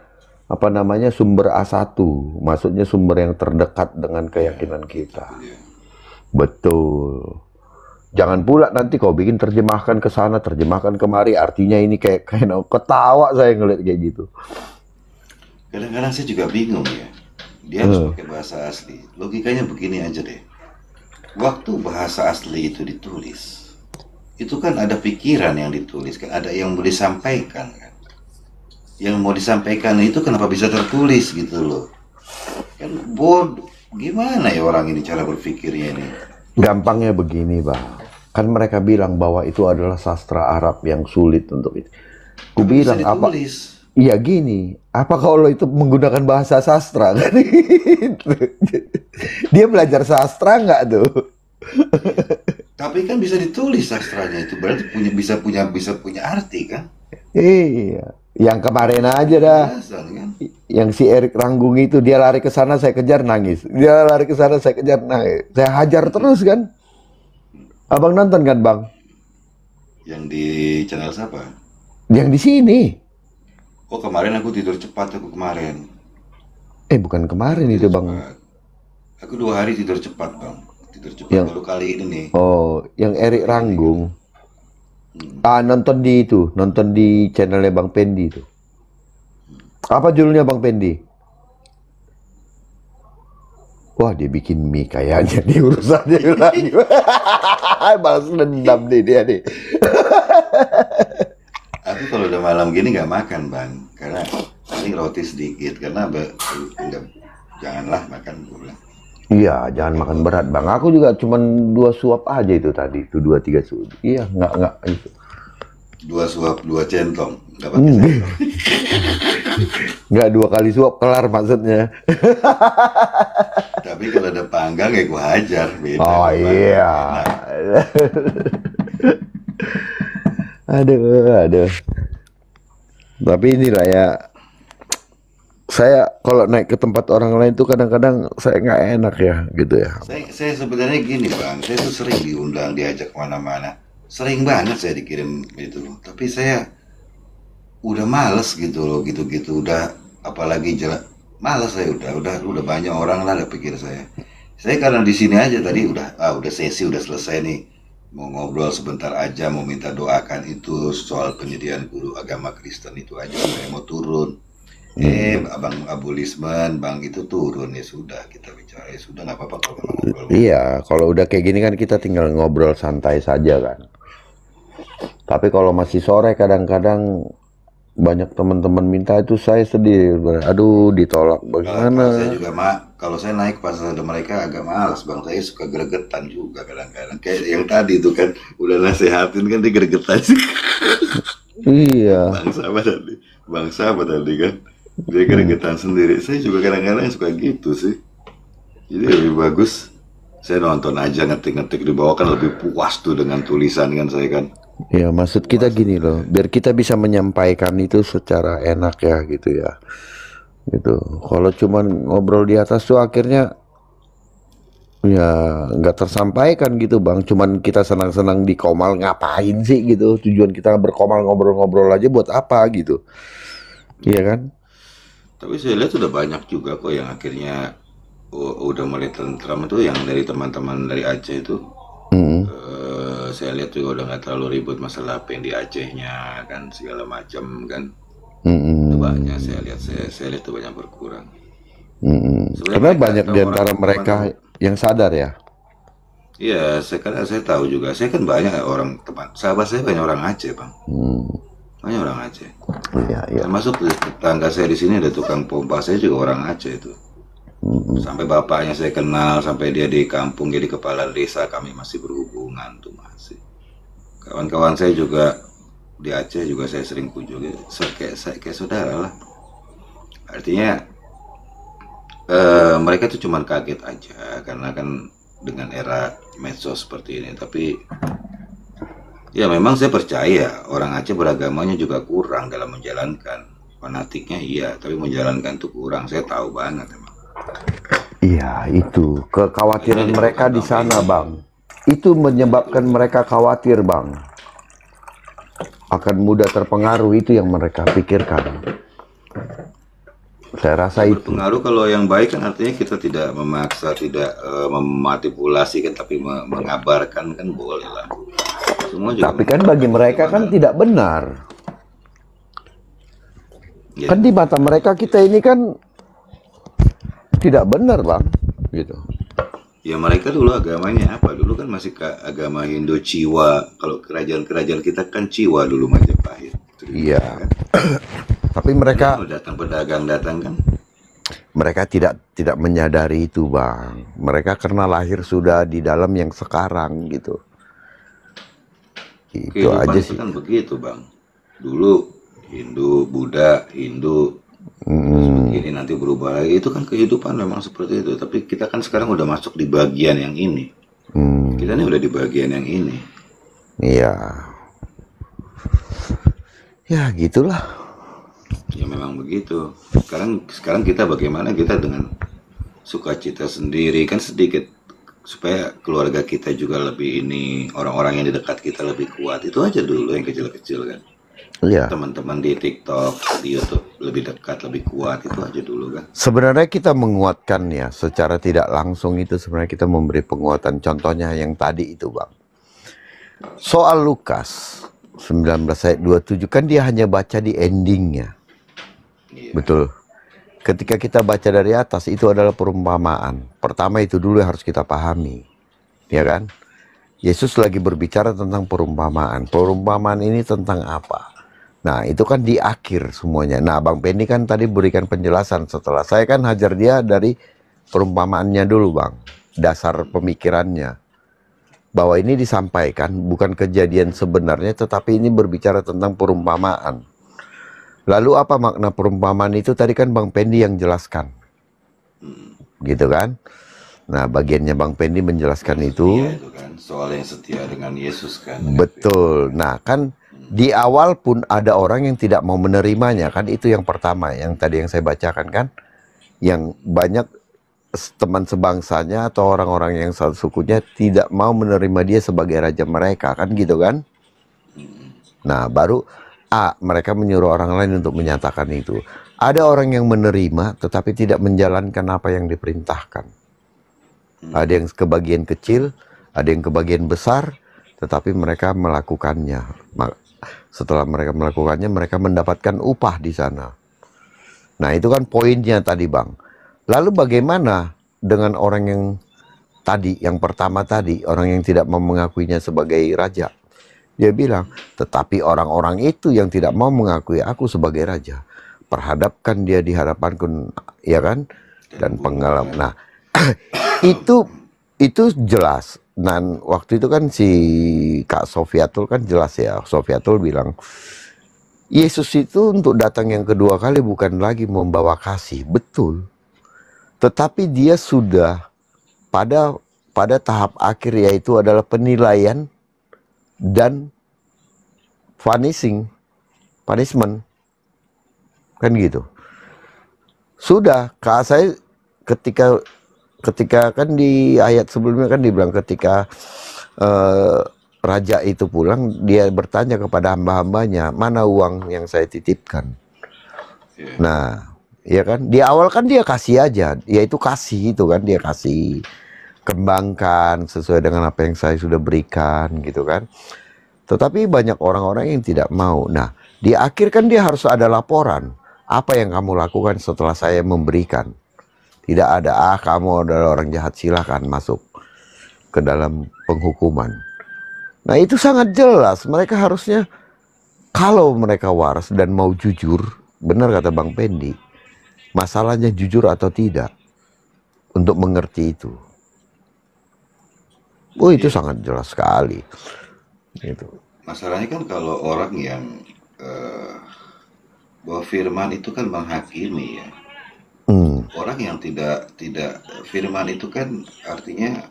S3: apa namanya sumber A1, maksudnya sumber yang terdekat dengan keyakinan kita.
S2: Iya.
S3: Betul. Jangan pula nanti kau bikin terjemahkan ke sana, terjemahkan kemari, artinya ini kayak ketawa saya ngeliat kayak gitu.
S2: Kadang-kadang saya juga bingung ya. Dia harus pakai bahasa asli. Logikanya begini aja deh. Waktu bahasa asli itu ditulis, itu kan ada pikiran yang ditulis, kan ada yang mau disampaikan kan. Yang mau disampaikan itu kenapa bisa tertulis gitu loh. Kan bodoh. Gimana ya orang ini cara berpikirnya ini?
S3: Gampangnya begini Bang. Kan mereka bilang bahwa itu adalah sastra Arab yang sulit untuk itu. Ku bilang apa? Iya gini, apa kalau itu menggunakan bahasa sastra kan? Dia belajar sastra nggak tuh?
S2: Tapi kan bisa ditulis sastranya itu, berarti bisa punya arti kan?
S3: Iya, yang kemarin aja dah.
S2: Biasa, kan?
S3: Yang si Erik Ranggung itu dia lari ke sana saya kejar nangis. Dia lari ke sana saya kejar nangis. Saya hajar terus kan. Abang nonton kan Bang?
S2: Yang di channel siapa?
S3: Yang di sini.
S2: Oh kemarin aku tidur cepat aku kemarin.
S3: Bukan kemarin itu Bang.
S2: Aku 2 hari tidur cepat Bang. Tidur cepat baru kali ini nih.
S3: Oh, yang Erik Ranggung. Nonton di channelnya Bang Pendi itu. Apa judulnya Bang Pendi? Wah dia bikin mie kayaknya di urusannya lagi. Balas dendam nih dia nih.
S2: Aku kalau udah malam gini nggak makan Bang, karena paling roti sedikit karena janganlah makan gula.
S3: Iya, jangan makan berat Bang. Aku juga cuman 2 suap aja itu tadi, itu 2-3 suap. Iya, nggak itu.
S2: 2 suap, 2 centong, nggak pakai sendok.
S3: Nggak 2 kali suap kelar maksudnya.
S2: Tapi kalau ada panggang ya gua hajar beda.
S3: Oh iya. Aduh. Tapi inilah ya, saya kalau naik ke tempat orang lain tuh kadang-kadang saya nggak enak ya gitu ya.
S2: Saya sebenarnya gini bang, saya tuh sering diundang, diajak kemana-mana, sering banget saya dikirim itu, tapi saya udah males gitu loh, gitu-gitu udah, apalagi jalan, males saya udah banyak orang lah ada pikir saya. Saya karena di sini aja tadi udah sesi udah selesai nih, mau ngobrol sebentar aja, mau minta doakan itu soal penyediaan guru agama Kristen itu aja, saya mau turun. Abang Abulisman, bang itu turun ya sudah kita bicara ya sudah nggak apa-apa kalau memang ngobrol.
S3: Iya, kalau udah kayak gini kan kita tinggal ngobrol santai saja kan. Tapi kalau masih sore kadang-kadang banyak teman-teman minta itu saya sedih. Aduh, ditolak
S2: Kalau saya
S3: bagaimana?
S2: juga kalau saya naik pas ada mereka agak malas bang, saya suka gregetan juga kadang-kadang. Kayak yang tadi itu kan udah nasehatin kan dia gregetan sih.
S3: Iya.
S2: Bang sahabat tadi kan dia gregetan sendiri. Saya juga kadang-kadang suka gitu sih. Jadi lebih bagus saya nonton aja ngetik-ngetik di bawah kan lebih puas tuh dengan tulisan kan saya kan.
S3: Ya, maksud kita gini loh, biar kita bisa menyampaikan itu secara enak ya gitu ya. Gitu. Kalau cuman ngobrol di atas tuh akhirnya ya nggak tersampaikan gitu bang. Cuman kita senang-senang di komal ngapain sih gitu. Tujuan kita berkomal ngobrol-ngobrol aja buat apa gitu. Iya kan?
S2: Tapi saya lihat sudah banyak juga kok yang akhirnya udah mulai tentram itu yang dari teman-teman dari Aceh itu.
S3: Mm.
S2: Saya lihat juga udah nggak terlalu ribut masalah apa yang di Acehnya kan segala macam kan. Itu
S3: Mm-mm.
S2: banyak saya lihat itu banyak berkurang.
S3: Mm-mm.
S2: Sebenarnya
S3: Karena
S2: mereka
S3: banyak
S2: atau
S3: di
S2: orang
S3: antara mereka
S2: teman-teman.
S3: yang sadar ya.
S2: Iya, karena saya tahu juga. Saya kan banyak orang teman sahabat saya banyak orang Aceh bang,
S3: Hmm.
S2: banyak orang Aceh.
S3: Iya, iya.
S2: Termasuk tetangga saya di sini ada tukang pompa saya juga orang Aceh itu.
S3: Mm-mm.
S2: Sampai bapaknya saya kenal, sampai dia di kampung jadi kepala desa kami masih berhubungan tuh masih. Kawan-kawan saya juga di Aceh juga saya sering kunjungi, kayak saudara lah. Artinya mereka tuh cuman kaget aja karena kan dengan era medsos seperti ini. Tapi ya memang saya percaya orang Aceh beragamanya juga kurang dalam menjalankan. Fanatiknya iya, tapi menjalankan tuh kurang. Saya tahu banget emang.
S3: Iya, itu kekhawatiran
S2: Akhirnya
S3: mereka
S2: dibuka
S3: di sana,
S2: kampanye.
S3: Bang. Itu menyebabkan mereka khawatir, Bang. Akan mudah terpengaruh, itu yang mereka pikirkan. Saya rasa
S2: Ya
S3: itu.
S2: berpengaruh kalau yang baik kan artinya kita tidak memaksa, tidak memanipulasi kan, tapi mengabarkan kan boleh lah. Semua juga
S3: Tapi kan bagi mereka kan
S2: bagaimana?
S3: tidak benar.
S2: Ya,
S3: Kan di mata mereka kita ini kan tidak benar, Bang. Gitu.
S2: ya mereka dulu agamanya apa? Dulu kan masih agama Hindu Ciwa. Kalau kerajaan-kerajaan kita kan Ciwa dulu Majapahit.
S3: Iya.
S2: Kan?
S3: Tapi
S2: Ini
S3: mereka
S2: kalau datang pedagang datang kan,
S3: tidak menyadari itu, Bang. Mereka karena lahir sudah di dalam yang sekarang gitu. Itu
S2: kehidupan
S3: aja
S2: itu
S3: sih.
S2: kan begitu bang. Dulu Hindu, Buddha, Hindu, terus
S3: Hmm,
S2: begini nanti berubah lagi. Itu kan kehidupan memang seperti itu. Tapi kita kan sekarang udah masuk di bagian yang ini. Kita ini udah di bagian yang ini.
S3: iya. Ya, gitulah.
S2: Ya memang begitu. Sekarang kita bagaimana kita dengan sukacita sendiri kan sedikit supaya keluarga kita juga lebih ini, orang-orang yang di dekat kita lebih kuat. Itu aja dulu yang kecil-kecil kan.
S3: Iya.
S2: Teman-teman di TikTok, di YouTube lebih dekat, lebih kuat, itu aja dulu kan.
S3: Sebenarnya kita menguatkan ya, secara tidak langsung itu sebenarnya kita memberi penguatan. Contohnya yang tadi itu, Bang. Soal Lukas 19 ayat 27 kan dia hanya baca di endingnya.
S2: Iya.
S3: Betul. Ketika kita baca dari atas itu adalah perumpamaan. Pertama itu dulu yang harus kita pahami. Ya kan? Yesus lagi berbicara tentang perumpamaan. Perumpamaan ini tentang apa? Nah, itu kan di akhir semuanya. Nah, Bang Pendi kan tadi berikan penjelasan setelah saya kan hajar dia dari perumpamaannya dulu, Bang. Dasar pemikirannya. Bahwa ini disampaikan bukan kejadian sebenarnya, tetapi ini berbicara tentang perumpamaan. Lalu apa makna perumpamaan itu? Tadi kan Bang Pendi yang jelaskan. Gitu kan? Nah, bagiannya Bang Pendi menjelaskan itu.
S2: Setia itu kan, soal yang setia dengan Yesus kan.
S3: Betul. Nah, kan Di awal pun ada orang yang tidak mau menerimanya, kan itu yang pertama, yang tadi yang saya bacakan kan, yang banyak teman sebangsanya atau orang-orang yang satu sukunya tidak mau menerima dia sebagai raja mereka, kan gitu kan. Nah baru mereka menyuruh orang lain untuk menyatakan itu. Ada orang yang menerima tetapi tidak menjalankan apa yang diperintahkan. Ada yang kebagian kecil, ada yang kebagian besar, tetapi mereka melakukannya. Setelah mereka melakukannya, mereka mendapatkan upah di sana. Nah, itu kan poinnya tadi, Bang. Lalu bagaimana dengan orang yang tadi, yang pertama tadi, orang yang tidak mau mengakuinya sebagai raja? Dia bilang, tetapi orang-orang itu yang tidak mau mengakui aku sebagai raja, perhadapkan dia di hadapanku, ya kan? Dan pengalaman. Nah, itu jelas. Dan waktu itu kan si Kak Sofiatul kan jelas ya. Sofiatul bilang, Yesus itu untuk datang yang kedua kali bukan lagi membawa kasih, betul. Tetapi dia sudah pada tahap akhir, yaitu adalah penilaian dan punishment. Kan gitu. Sudah, Kak, saya ketika kan di ayat sebelumnya kan dibilang ketika raja itu pulang, dia bertanya kepada hamba-hambanya, mana uang yang saya titipkan. Nah, ya kan, di awal kan dia kasih aja, yaitu kasih itu kan, dia kasih, kembangkan sesuai dengan apa yang saya sudah berikan gitu kan. Tetapi banyak orang-orang yang tidak mau. Nah, di akhir kan dia harus ada laporan, apa yang kamu lakukan setelah saya memberikan. Tidak ada, kamu adalah orang jahat, silakan masuk ke dalam penghukuman. Nah itu sangat jelas, mereka harusnya, kalau mereka waras dan mau jujur, benar kata Bang Pendi, masalahnya jujur atau tidak, untuk mengerti itu. Oh itu sangat jelas sekali. Gitu.
S2: Masalahnya kan kalau orang yang bahwa firman itu kan menghakimi ya. Orang yang tidak firman itu kan artinya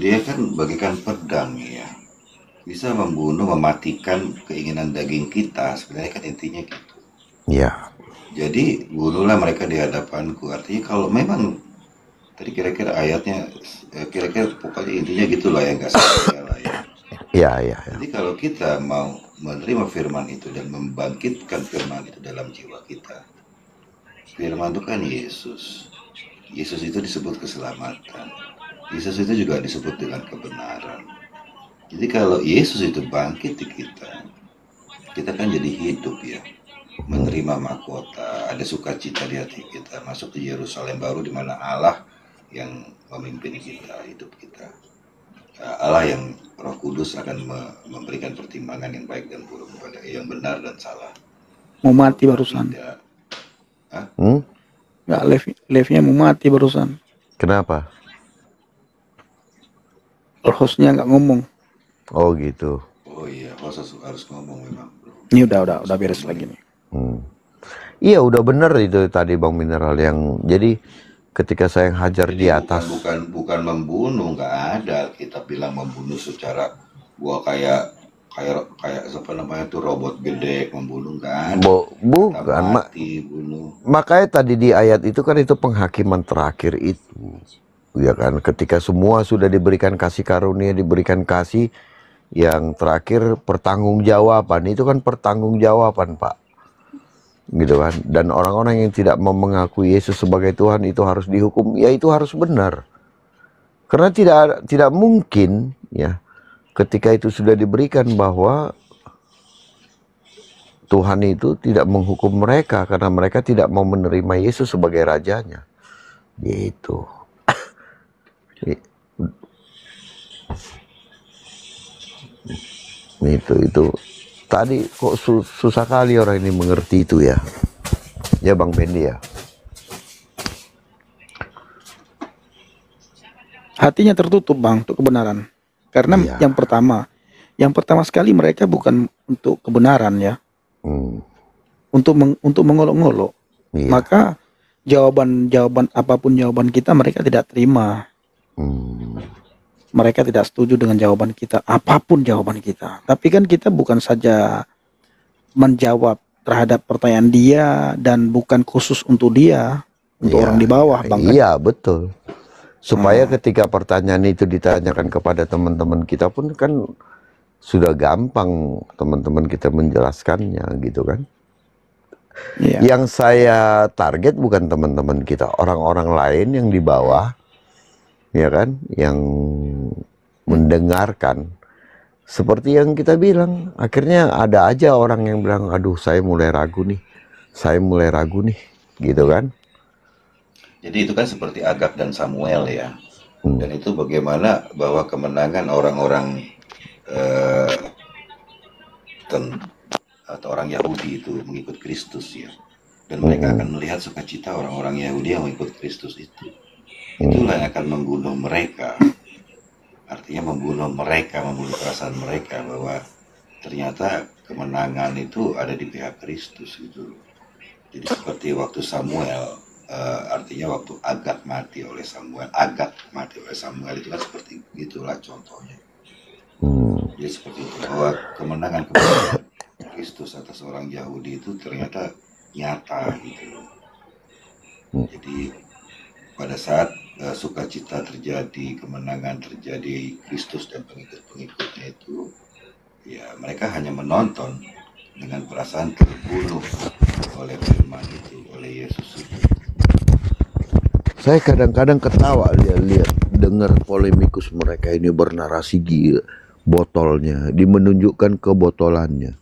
S2: dia kan bagikan pedang ya, bisa membunuh, mematikan keinginan daging kita, sebenarnya kan intinya gitu.
S3: Ya.
S2: Jadi bunuhlah mereka di hadapanku, artinya kalau memang tadi kira-kira ayatnya kira-kira pokoknya intinya gitulah ya, nggak salah lah ya.
S3: Ya.
S2: Jadi kalau kita mau menerima firman itu dan membangkitkan firman itu dalam jiwa kita, firman itu kan Yesus. Yesus itu disebut keselamatan. Yesus itu juga disebut dengan kebenaran. Jadi kalau Yesus itu bangkit di kita, kita kan jadi hidup ya. Menerima mahkota, ada sukacita di hati kita, masuk ke Yerusalem baru di mana Allah yang memimpin kita, hidup kita. Allah yang Roh Kudus akan memberikan pertimbangan yang baik dan buruk kepada yang benar dan salah.
S1: Mau mati barusan. Ya, live-nya mau mati barusan.
S3: Kenapa?
S1: Hostnya nggak ngomong.
S3: Oh gitu.
S2: Oh iya, host harus ngomong memang.
S1: Ini udah beres lagi nih.
S3: Iya udah bener itu tadi Bang Mineral yang jadi ketika saya hajar di atas.
S2: Bukan membunuh, nggak ada. Kita bilang membunuh secara kayak apa namanya tuh robot gede membunuh, nggak ada.
S3: Bukan.
S2: Mati, bunuh.
S3: Makanya tadi di ayat itu kan itu penghakiman terakhir itu. Ya kan, ketika semua sudah diberikan kasih karunia, diberikan kasih, yang terakhir pertanggungjawaban, itu kan pertanggungjawaban Pak, gitu kan. Dan orang-orang yang tidak mau mengakui Yesus sebagai Tuhan itu harus dihukum, ya itu harus benar, karena tidak mungkin ya ketika itu sudah diberikan bahwa Tuhan itu tidak menghukum mereka karena mereka tidak mau menerima Yesus sebagai rajanya, gitu. Itu tadi kok susah kali orang ini mengerti itu ya Bang Pendi ya.
S1: Hatinya tertutup Bang untuk kebenaran, karena yang pertama sekali mereka bukan untuk kebenaran ya, untuk mengolok-ngolok. Maka jawaban apapun jawaban kita mereka tidak terima. mereka tidak setuju dengan jawaban kita, apapun jawaban kita. Tapi kan kita bukan saja menjawab terhadap pertanyaan dia dan bukan khusus untuk dia, untuk
S3: Iya,
S1: orang di bawah, Bang. Kan?
S3: iya betul. Supaya ketika pertanyaan itu ditanyakan kepada teman-teman kita pun kan sudah gampang teman-teman kita menjelaskannya gitu kan.
S1: Iya.
S3: Yang saya target bukan teman-teman kita, orang-orang lain yang di bawah, ya kan, yang mendengarkan. Seperti yang kita bilang, akhirnya ada aja orang yang bilang, aduh saya mulai ragu nih, gitu kan.
S2: Jadi itu kan seperti Agag dan Samuel ya. Dan itu bagaimana bahwa kemenangan orang-orang atau orang Yahudi itu mengikut Kristus ya. Dan mereka akan melihat sukacita orang-orang Yahudi yang mengikut Kristus itu. Itulah yang akan membunuh mereka. Artinya membunuh perasaan mereka bahwa ternyata kemenangan itu ada di pihak Kristus gitu. Jadi seperti waktu Samuel, artinya waktu Agag mati oleh Samuel itu kan seperti itulah contohnya. Jadi seperti itu bahwa kemenangan Kristus atas orang Yahudi itu ternyata nyata gitu. Jadi pada saat sukacita terjadi, kemenangan terjadi, Kristus dan pengikut-pengikutnya itu, ya mereka hanya menonton dengan perasaan terbunuh oleh firman itu, oleh Yesus itu.
S3: Saya kadang-kadang ketawa lihat dengar polemikus mereka ini bernarasi gila, botolnya, dimenunjukkan kebotolannya.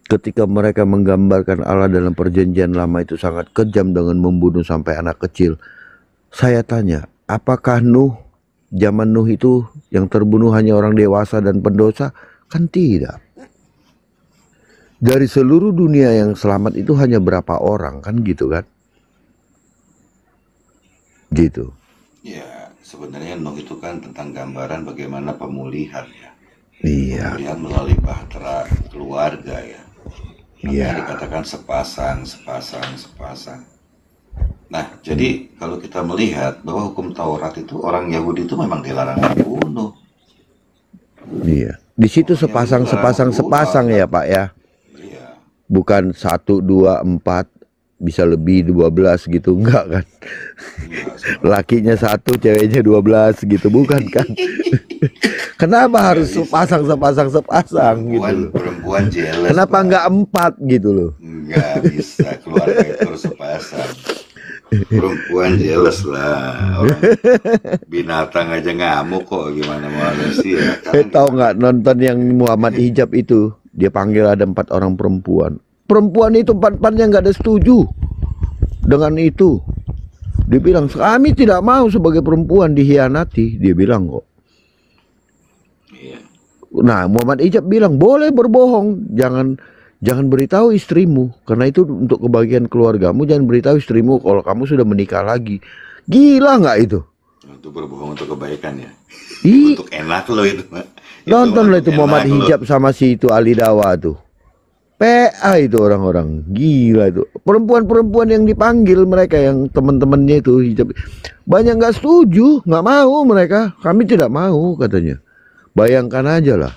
S3: Ketika mereka menggambarkan Allah dalam perjanjian lama itu sangat kejam dengan membunuh sampai anak kecil. Saya tanya, apakah zaman Nuh itu yang terbunuh hanya orang dewasa dan pendosa? Kan tidak. Dari seluruh dunia yang selamat itu hanya berapa orang, kan gitu kan? Gitu.
S2: Ya, sebenarnya Nuh itu kan tentang gambaran bagaimana pemulihan ya.
S3: Iya.
S2: Pemulihan melalui bahtera keluarga ya.
S3: Iya.
S2: Dikatakan sepasang. Nah, jadi kalau kita melihat bahwa hukum Taurat itu orang Yahudi itu memang dilarang membunuh.
S3: Iya. Di situ sepasang ya Pak ya.
S2: Iya.
S3: Bukan 1, 2, 4, bisa lebih 12 gitu, enggak kan?
S2: Iya,
S3: lakinya 1, ceweknya 12 gitu, bukan kan? Kenapa harus sepasang gitu?
S2: Perempuan jealous.
S3: Kenapa enggak 4 gitu loh?
S2: Enggak bisa, keluarga itu harus sepasang. Perempuan jealous lah. Orang binatang aja ngamuk kok, gimana manusia.
S3: Tahu nggak nonton yang Muhammad Hijab itu? Dia panggil ada 4 orang perempuan. Perempuan itu 4-4-nya nggak ada setuju dengan itu. Dia bilang, kami tidak mau sebagai perempuan dihianati. Dia bilang kok.
S2: Iya.
S3: Nah, Muhammad Hijab bilang, boleh berbohong, jangan beritahu istrimu, karena itu untuk kebahagiaan keluargamu. Jangan beritahu istrimu kalau kamu sudah menikah lagi. Gila nggak itu?
S2: Untuk berbohong untuk kebaikan ya.
S3: Ih,
S2: Untuk enak lo itu.
S3: nonton lah itu Muhammad Hijab sama si itu Ali Dawa tuh. PA itu orang-orang gila itu. Perempuan-perempuan yang dipanggil mereka yang teman-temannya itu hijab. Banyak nggak setuju, nggak mau mereka. Kami tidak mau katanya. Bayangkan aja lah.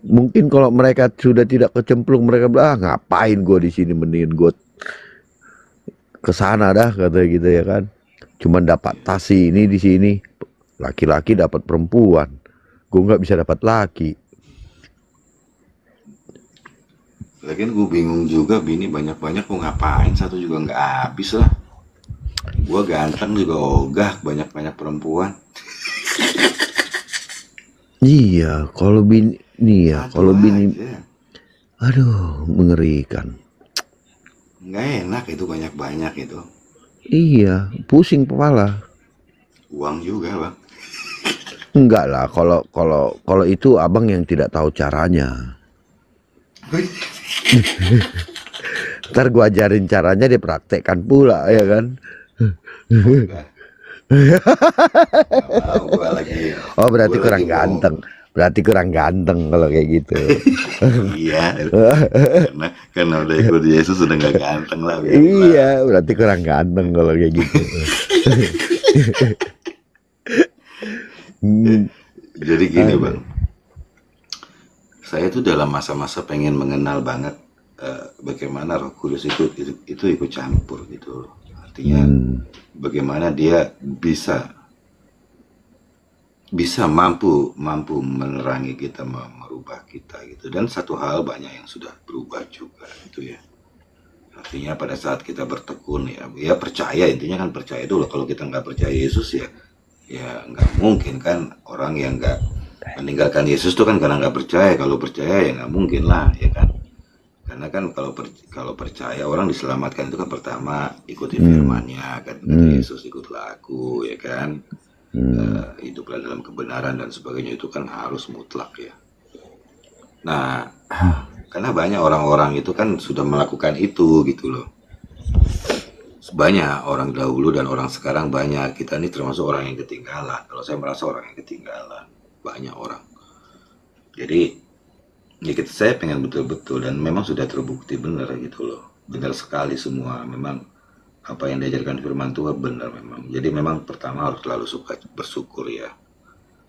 S3: Mungkin kalau mereka sudah tidak kecemplung, mereka bilang, ngapain gue di sini, mendingan gue kesana dah, kata gitu ya kan. Cuman dapat tasi ini di sini, laki-laki dapat perempuan, gue nggak bisa dapat laki.
S2: Lagian gue bingung juga, bini banyak-banyak mau ngapain, satu juga nggak habis lah. Gue ganteng juga ogah, banyak-banyak perempuan.
S3: Iya, kalau bini, nih ya, kalau bini, aduh, mengerikan.
S2: Nggak enak itu banyak-banyak itu.
S3: Iya, pusing kepala.
S2: Uang juga bang.
S3: Enggak lah, kalau itu abang yang tidak tahu caranya. Ntar gua ajarin caranya, dia praktekkan pula ya kan. Oh berarti kurang ganteng. Berarti kurang ganteng kalau kayak gitu.
S2: Iya, karena udah ikut Yesus udah nggak ganteng lah.
S3: Iya, berarti kurang ganteng kalau kayak gitu. Hmm.
S2: Jadi gini
S3: Ada.
S2: bang, saya tuh dalam masa-masa pengen mengenal banget bagaimana Roh Kudus itu ikut campur gitu loh. Artinya
S3: Hmm.
S2: bagaimana dia bisa bisa mampu mampu menerangi kita, merubah kita gitu. Dan satu hal banyak yang sudah berubah juga gitu ya. Artinya pada saat kita bertekun ya percaya, intinya kan percaya dulu. Kalau kita nggak percaya Yesus ya nggak mungkin kan orang yang nggak meninggalkan Yesus tuh kan karena nggak percaya. Kalau percaya ya nggak mungkin lah ya kan. Karena kan kalau percaya orang diselamatkan itu kan pertama ikuti
S3: Hmm.
S2: firman-Nya kan kata
S3: Hmm.
S2: Yesus, ikutlah aku ya kan.
S3: Hmm.
S2: Hiduplah dalam kebenaran dan sebagainya itu kan harus mutlak ya. Nah, karena banyak orang-orang itu kan sudah melakukan itu gitu loh. Banyak orang dahulu dan orang sekarang banyak. Kita ini termasuk orang yang ketinggalan. Kalau saya merasa orang yang ketinggalan. Banyak orang. Jadi ya saya pengen betul-betul dan memang sudah terbukti benar gitu loh. Benar sekali semua. Memang apa yang diajarkan firman Tuhan benar memang. Jadi memang pertama harus selalu bersyukur ya.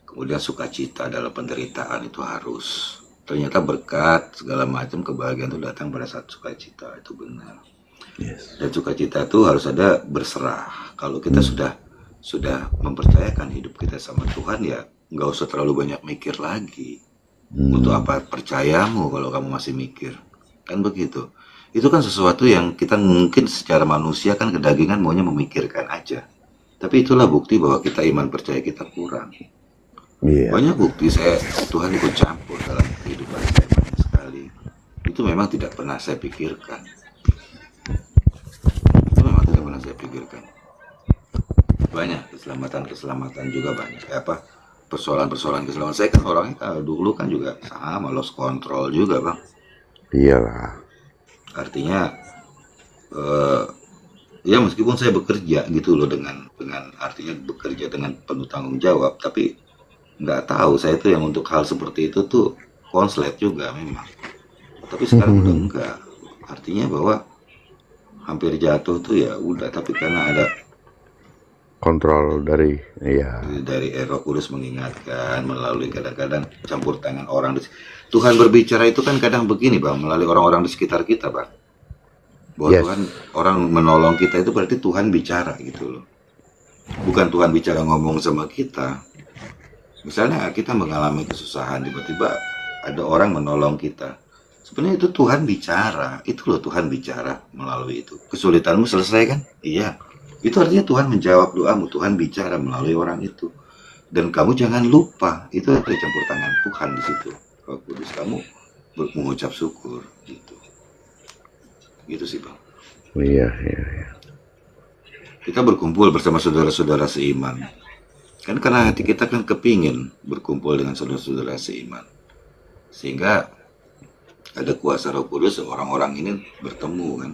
S2: Kemudian sukacita dalam penderitaan itu harus. Ternyata berkat segala macam kebahagiaan itu datang pada saat sukacita, itu benar.
S3: Yes.
S2: Dan sukacita itu harus ada berserah. Kalau kita sudah mempercayakan hidup kita sama Tuhan ya nggak usah terlalu banyak mikir lagi. Untuk apa percayamu kalau kamu masih mikir? Kan begitu. Itu kan sesuatu yang kita mungkin secara manusia kan kedagingan maunya memikirkan aja. Tapi itulah bukti bahwa kita iman percaya kita kurang.
S3: Iya.
S2: Banyak bukti Tuhan ikut campur dalam kehidupan saya banyak sekali. Itu memang tidak pernah saya pikirkan. Itu memang tidak pernah saya pikirkan. Banyak keselamatan juga banyak. Persoalan keselamatan saya kan orangnya dulu kan juga sama lost control juga bang.
S3: Iyalah.
S2: Artinya ya meskipun saya bekerja gitu loh dengan artinya bekerja dengan penuh tanggung jawab, tapi nggak tahu saya tuh yang untuk hal seperti itu tuh konslet juga memang. Tapi sekarang udah enggak. Artinya bahwa hampir jatuh tuh ya udah, tapi karena ada
S3: Kontrol dari
S2: Roh Kudus mengingatkan melalui kadang-kadang campur tangan orang. Tuhan berbicara itu kan kadang begini bang, melalui orang-orang di sekitar kita bang. Bahwa
S3: Yes.
S2: Tuhan orang menolong kita itu berarti Tuhan bicara gitu loh. Bukan Tuhan bicara ngomong sama kita. Misalnya kita mengalami kesusahan, tiba-tiba ada orang menolong kita. Sebenarnya itu Tuhan bicara. Itu loh Tuhan bicara melalui itu. Kesulitanmu selesai kan? Iya. Itu artinya Tuhan menjawab doamu. Tuhan bicara melalui orang itu. Dan kamu jangan lupa, itu ada campur tangan Tuhan di situ. Roh Kudus, kamu mengucap syukur gitu. Gitu sih bang.
S3: Iya.
S2: Kita berkumpul bersama saudara-saudara seiman. Kan karena hati kita kan kepingin berkumpul dengan saudara-saudara seiman. Sehingga ada kuasa Roh Kudus, orang-orang ini bertemu kan.